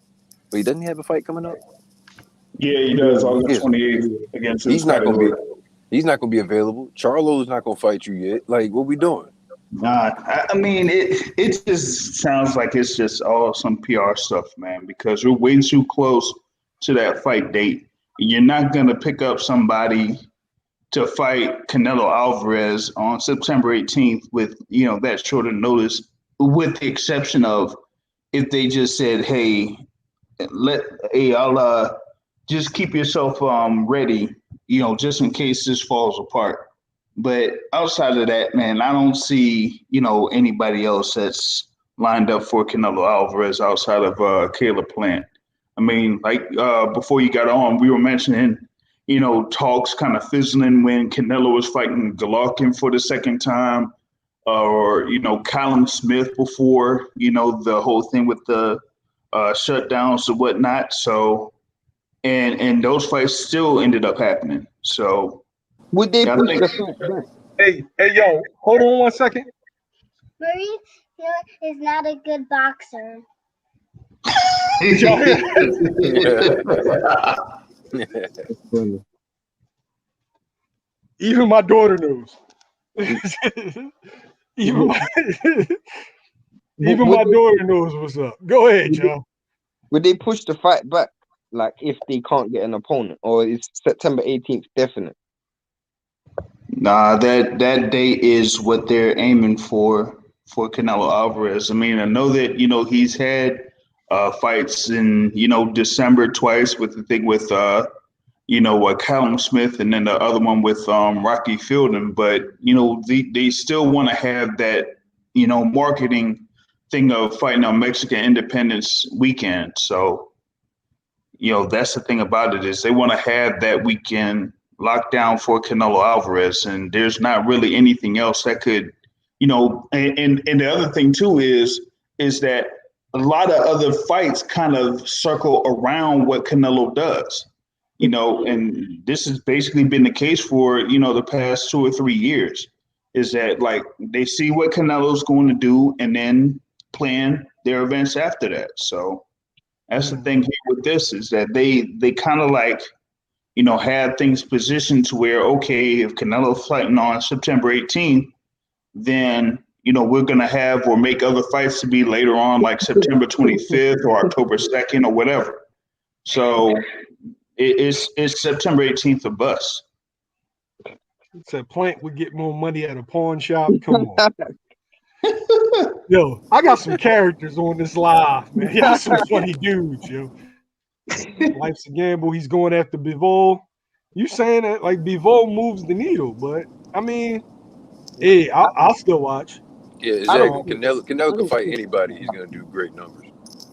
but he doesn't have a fight coming up. Yeah, he does. August Yes. 28th against He's his not gonna be. category. He's not gonna be available. Charlo's not gonna fight you yet. Like, what we doing? Nah, I mean, it just sounds like it's just all some PR stuff, man, because we're way too close to that fight date. You're not going to pick up somebody to fight Canelo Alvarez on September 18th with, that short of notice, with the exception of if they just said, hey, I'll just keep yourself ready, just in case this falls apart. But outside of that, man, I don't see, anybody else that's lined up for Canelo Alvarez outside of Caleb Plant. I mean, like before you got on, we were mentioning, talks kind of fizzling when Canelo was fighting Golovkin for the second time, or, Callum Smith before, the whole thing with the shutdowns and whatnot. So, and those fights still ended up happening. So, Would they I push think- the fight back? hey, yo, hold on 1 second. Marie is not a good boxer. Did y'all hear? That's funny. Even my daughter knows. Even my daughter knows what's up. Go ahead, y'all. Would they push the fight back, like if they can't get an opponent, or is September 18th definite? Nah, that date is what they're aiming for Canelo Alvarez. I mean, I know that he's had fights in December twice with the thing with Callum Smith, and then the other one with Rocky Fielding. But they still want to have that marketing thing of fighting on Mexican Independence weekend. So that's the thing about it, is they want to have that weekend locked down for Canelo Alvarez, and there's not really anything else that could, and the other thing too is that a lot of other fights kind of circle around what Canelo does, and this has basically been the case for, the past 2 or 3 years, is that like they see what Canelo's going to do and then plan their events after that. So That's the thing here with this is that they kind of like, had things positioned to where, okay, if Canelo's fighting on September 18th, then, we're going to have or make other fights to be later on, like September 25th or October 2nd or whatever. So it's September 18th or bust. Said Plant would get more money at a pawn shop. Come on. Yo, I got some characters on this live, man. Y'all some funny dudes, yo. Life's a gamble. He's going after Bivol. You saying that like Bivol moves the needle, but I mean, hey, I'll still watch. Yeah, exactly. Canelo can fight anybody. He's gonna do great numbers.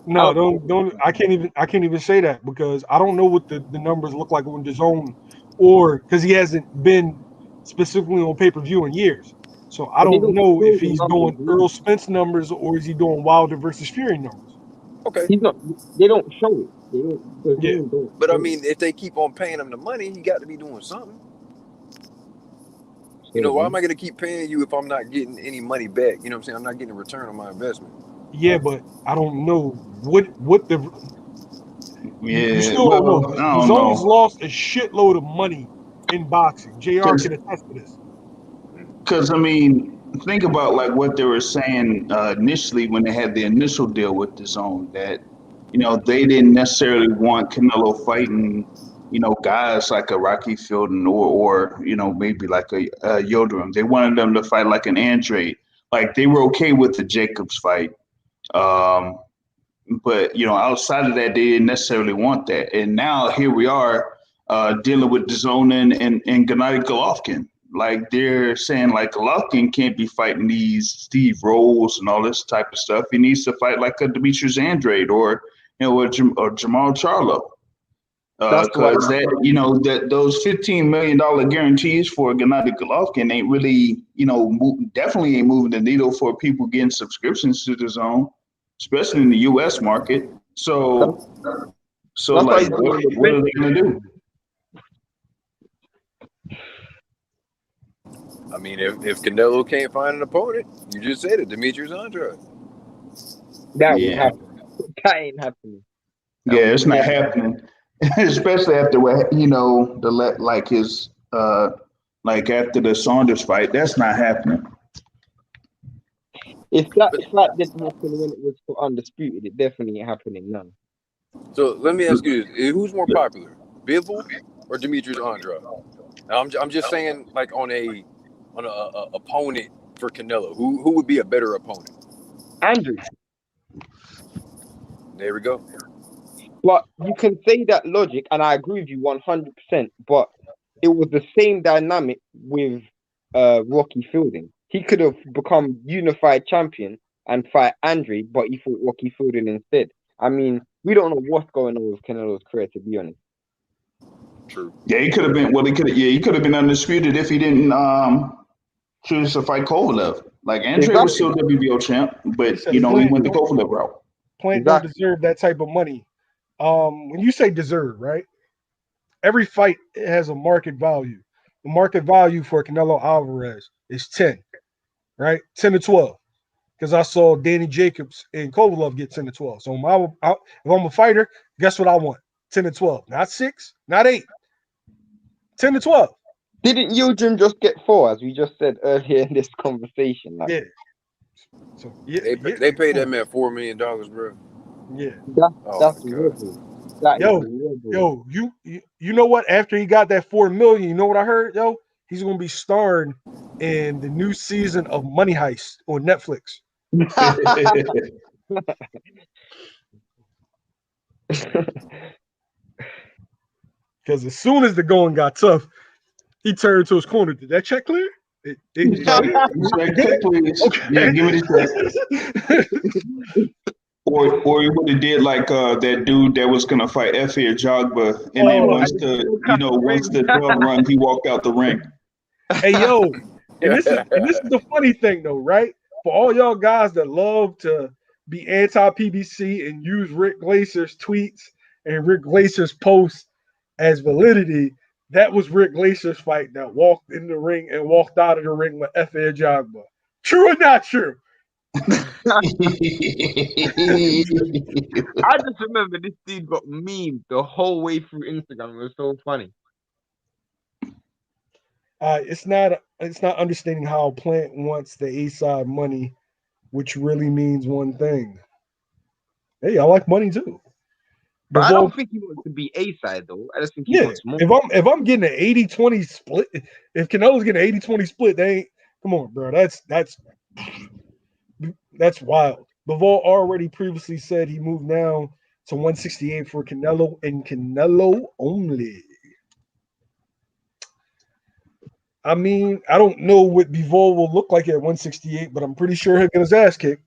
No, don't. I can't even say that because I don't know what the numbers look like on DAZN, or because he hasn't been specifically on pay-per-view in years. So I don't know if he's doing Earl Spence numbers or is he doing Wilder versus Fury numbers. Okay. He's not. They don't show it. They don't. But I mean, if they keep on paying him the money, he got to be doing something. Why am I going to keep paying you if I'm not getting any money back? You know what I'm saying? I'm not getting a return on my investment. Yeah, but I don't know what the. Yeah, you still don't know. DAZN's lost a shitload of money in boxing. JR can attest to this. Because I mean, think about like what they were saying initially when they had the initial deal with DAZN that they didn't necessarily want Canelo fighting guys like a Rocky Fielding or maybe like a Yildirim. They wanted them to fight like an Andrade. Like they were okay with the Jacobs fight, but outside of that, they didn't necessarily want that. And now here we are dealing with DAZN and Gennady Golovkin. Like they're saying like Golovkin can't be fighting these Steve Rolls and all this type of stuff. He needs to fight like a Demetrius Andrade or or Jamal Charlo. Because that those $15 million guarantees for Gennady Golovkin ain't really definitely ain't moving the needle for people getting subscriptions to DAZN, especially in the U.S. market. So like what are they gonna do? I mean, if Canelo can't find an opponent, you just said it, Demetrius Andrade. That would happen. That ain't happening. Yeah, it's not happening. Especially after what like his like after the Saunders fight, that's not happening. If that didn't happen when it was for Undisputed, it definitely ain't happening now. So let me ask you this: who's more popular, Bivol or Demetrius Andrade? Now, I'm just saying, like on a opponent for Canelo, who would be a better opponent? Andrew. There we go. But you can say that logic, and I agree with you 100%. But it was the same dynamic with Rocky Fielding. He could have become unified champion and fight Andre, but he fought Rocky Fielding instead. I mean, we don't know what's going on with Canelo's career, to be honest. True. Yeah, he could have been. Well, he could have been undisputed if he didn't choose to fight Kovalev. Like Andre was still WBO champ, but he went the Kovalev route. Plant don't deserve that type of money. When you say deserve, right? Every fight has a market value. The market value for Canelo Alvarez is 10, right? 10 to 12. Because I saw Danny Jacobs and Kovalev get 10 to 12. So if I'm a fighter, guess what I want? 10 to 12. Not 6, not 8. 10 to 12. Didn't Yildirim just get 4, as we just said earlier in this conversation? Like, yeah. So they paid that man $4 million, bro. Yeah. That's yo, you know what? After he got that $4 million, you know what I heard? Yo, he's gonna be starring in the new season of Money Heist on Netflix. Because as soon as the going got tough, he turned to his corner. Did that check clear? Check, please. Okay. Yeah, give me the check. Or he would have did like that dude that was gonna fight Efe Ajagba, and then once the bell rung, he walked out the ring. Hey yo, and this is the funny thing though, right? For all y'all guys that love to be anti-PBC and use Rick Glacier's tweets and Rick Glacier's posts as validity, that was Rick Glacier's fight that walked in the ring and walked out of the ring with Efe Ajagba. True or not true? I just remember this dude got memed the whole way through Instagram. It was so funny. It's not understanding how Plant wants the A side money, which really means one thing. Hey, I like money too. But I don't think he wants to be A side though. I just think he wants more. If I'm getting an 80-20 split, if Canelo's getting an 80-20 split, they ain't come on, bro. That's wild. Bivol already previously said he moved down to 168 for Canelo and Canelo only. I mean, I don't know what Bivol will look like at 168, but I'm pretty sure he'll get his ass kicked.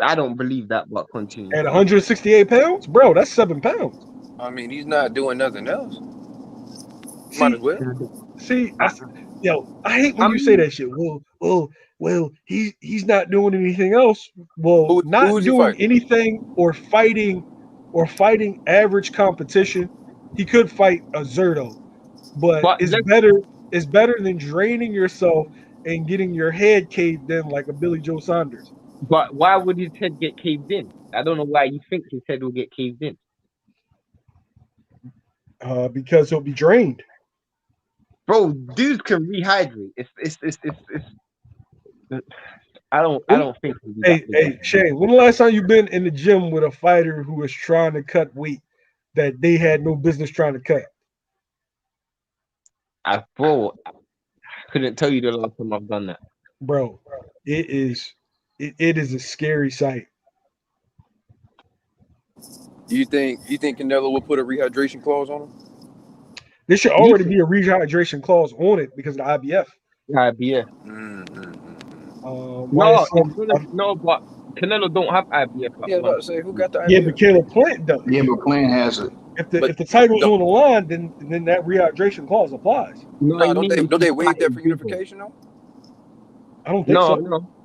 I don't believe that, but continue. At 168 pounds, bro, that's 7 pounds. I mean, he's not doing nothing else. Might as well. I hate when you say that shit. Well, he's not doing anything else. Well, not doing anything or fighting average competition. He could fight a Zerto, but it's better than draining yourself and getting your head caved in like a Billy Joe Saunders. But why would his head get caved in? I don't know why you think his head will get caved in. Because he'll be drained. Bro, dudes can rehydrate. It's I don't think. Hey, Shane, when the last time you been in the gym with a fighter who was trying to cut weight that they had no business trying to cut? I couldn't tell you the last time I've done that. Bro, it is a scary sight. You think Canelo will put a rehydration clause on him? There should already be a rehydration clause on it because of the IBF. IBF. No, but Canelo don't have IBF. Yeah, I was about to say, who got the IBF? Yeah, but Caleb Plant does. Yeah, but Plant has it. If the title's on the line, then that rehydration clause applies. No, don't they waive that for unification though? I don't think so.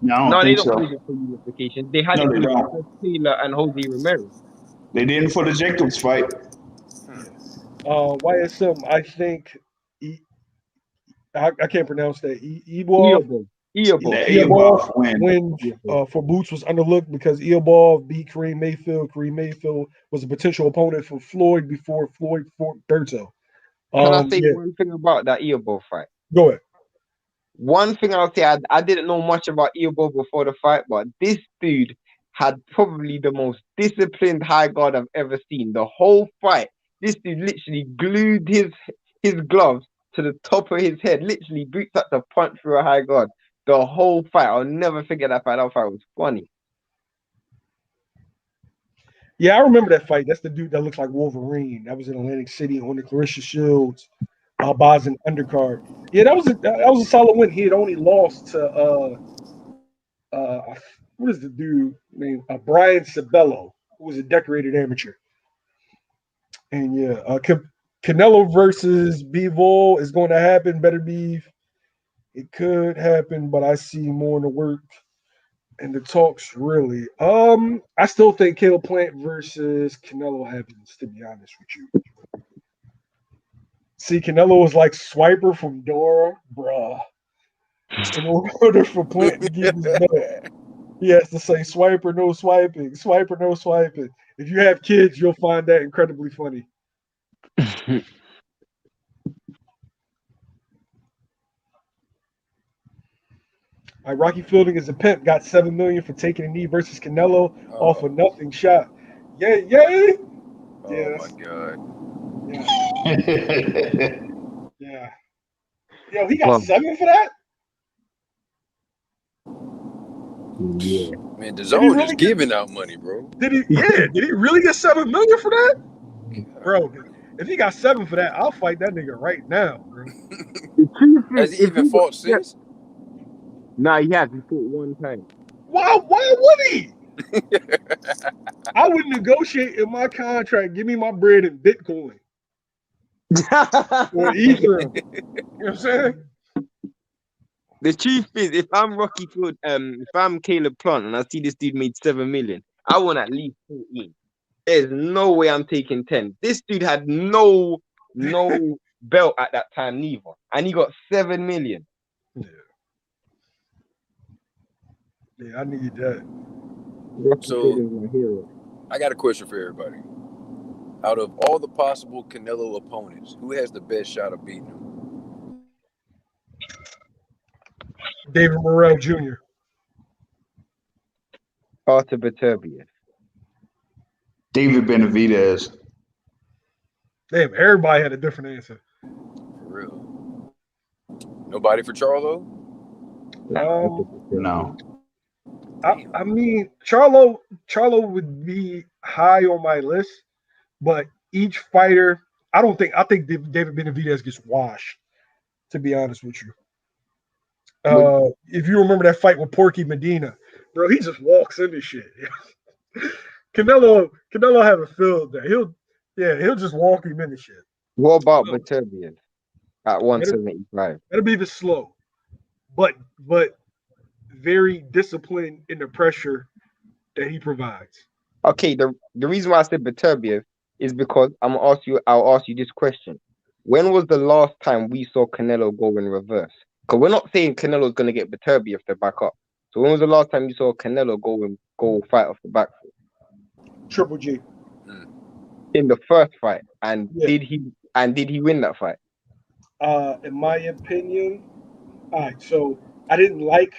No, they don't waive it for unification. They had it for Taylor and Jose Romero. They didn't for the Jacobs fight. YSM, I think I can't pronounce that. Eobov win for Boots was underlooked because Eobov beat Kareem Mayfield. Kareem Mayfield was a potential opponent for Floyd before Floyd fought Berto. Can I say one thing about that Eobov fight? Go ahead. One thing I'll say, I didn't know much about Eobov before the fight, but this dude had probably the most disciplined high guard I've ever seen. The whole fight, this dude literally glued his gloves to the top of his head. Literally, Boots had to punch through a high guard. The whole fight, I'll never forget that fight. That fight was funny. Yeah, I remember that fight. That's the dude that looks like Wolverine. That was in Atlantic City on the Clarissa Shields, Boston undercard. Yeah, that was a solid win. He had only lost to what is the dude named Brian Sabello, who was a decorated amateur. And Canelo versus Bivol is going to happen. Better be. It could happen, but I see more in the work and the talks really. I still think Caleb Plant versus Canelo happens, to be honest with you. See, Canelo was like Swiper from Dora, bruh. In order for Plant to get his belt, he has to say Swiper, no swiping, Swiper, no swiping. If you have kids, you'll find that incredibly funny. Rocky Fielding is a pimp. Got $7 million for taking a knee versus Canelo off a nothing shot. Yay! Oh my god! Yeah. Yo, he got 7 for that. Yeah. Man, the zone is giving out money, bro. Did he? Yeah. Did he really get $7 million for that, bro? If he got 7 for that, I'll fight that nigga right now, bro. Has he even fought since? Nah, he has. He fought one time. Why would he? I would negotiate in my contract. Give me my bread in Bitcoin or Ethereum. You know what I'm saying? The truth is, if I'm Rocky Field, if I'm Caleb Plant and I see this dude made 7 million, I want at least 14. There's no way I'm taking 10. This dude had no belt at that time neither, and he got 7 million. Yeah, I need that. Rocky So- Federer's my hero. I got a question for everybody. Out of all the possible Canelo opponents, who has the best shot of beating him? David Morrell Jr. Artur Beterbiev. David Benavidez. Damn, everybody had a different answer. For real. Nobody for Charlo? Artur Beterbiev. No. I mean, Charlo would be high on my list, but each fighter, I think David Benavidez gets washed, to be honest with you. If you remember that fight with Porky Medina, bro, he just walks into shit. Canelo have a field there. He'll just walk him into shit. What about No. Beterbiev at 175? That'll be the slow, but very disciplined in the pressure that he provides. Okay, the reason why I said Beterbiev is because I'll ask you this question. When was the last time we saw Canelo go in reverse? Because we're not saying Canelo's gonna get Beterbiev to back up. So when was the last time you saw Canelo go fight off the back foot? Triple G. In the first fight. And Yeah. did he win that fight? In my opinion, all right. So I didn't like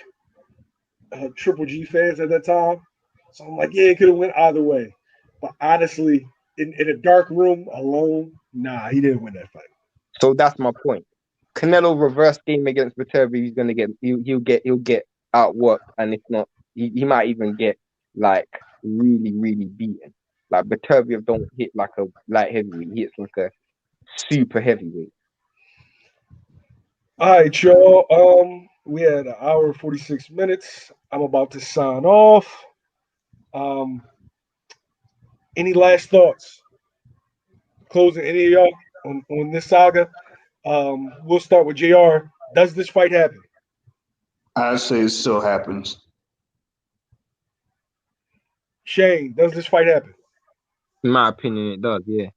Triple G fans at that time, so I'm like, yeah, it could have went either way. But honestly, in a dark room alone, nah, he didn't win that fight. So that's my point. Canelo reverse game against Beterbiev, he'll get outworked, and if not, he might even get like really, really beaten. Like Beterbiev don't hit like a light heavyweight, he hits like a super heavyweight. All right, y'all. We had an hour and 46 minutes. I'm about to sign off. Any last thoughts? Closing any of y'all on this saga? We'll start with JR. Does this fight happen? I'd say it still happens. Shane, does this fight happen? In my opinion, it does, yeah.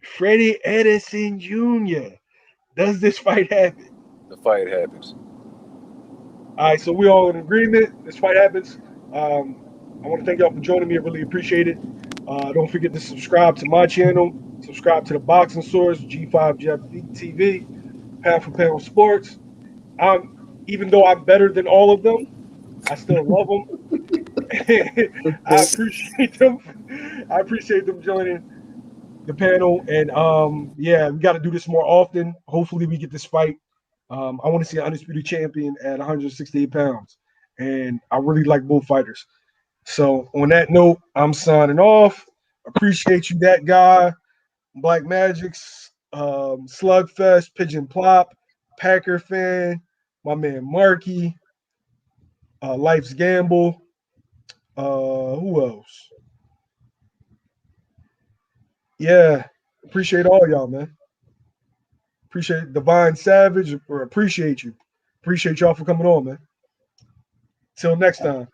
Freddie Edison Jr. Does this fight happen? The fight happens. All right, so we're all in agreement. This fight happens. I want to thank y'all for joining me. I really appreciate it. Don't forget to subscribe to my channel. Subscribe to the Boxing Source, G5 Jeopardy TV, Pound for Pound Sports. Even though I'm better than all of them, I still love them. I appreciate them. I appreciate them joining the panel. And yeah, we got to do this more often. Hopefully, we get this fight. I want to see an undisputed champion at 168 pounds, and I really like both fighters. So on that note, I'm signing off. Appreciate you, that guy, Black Magics, Slugfest, Pigeon Plop, Packer fan, my man Marky, Life's Gamble. Who else? Yeah, appreciate all y'all, man. Appreciate Divine Savage, or appreciate you. Appreciate y'all for coming on, man. Till next time.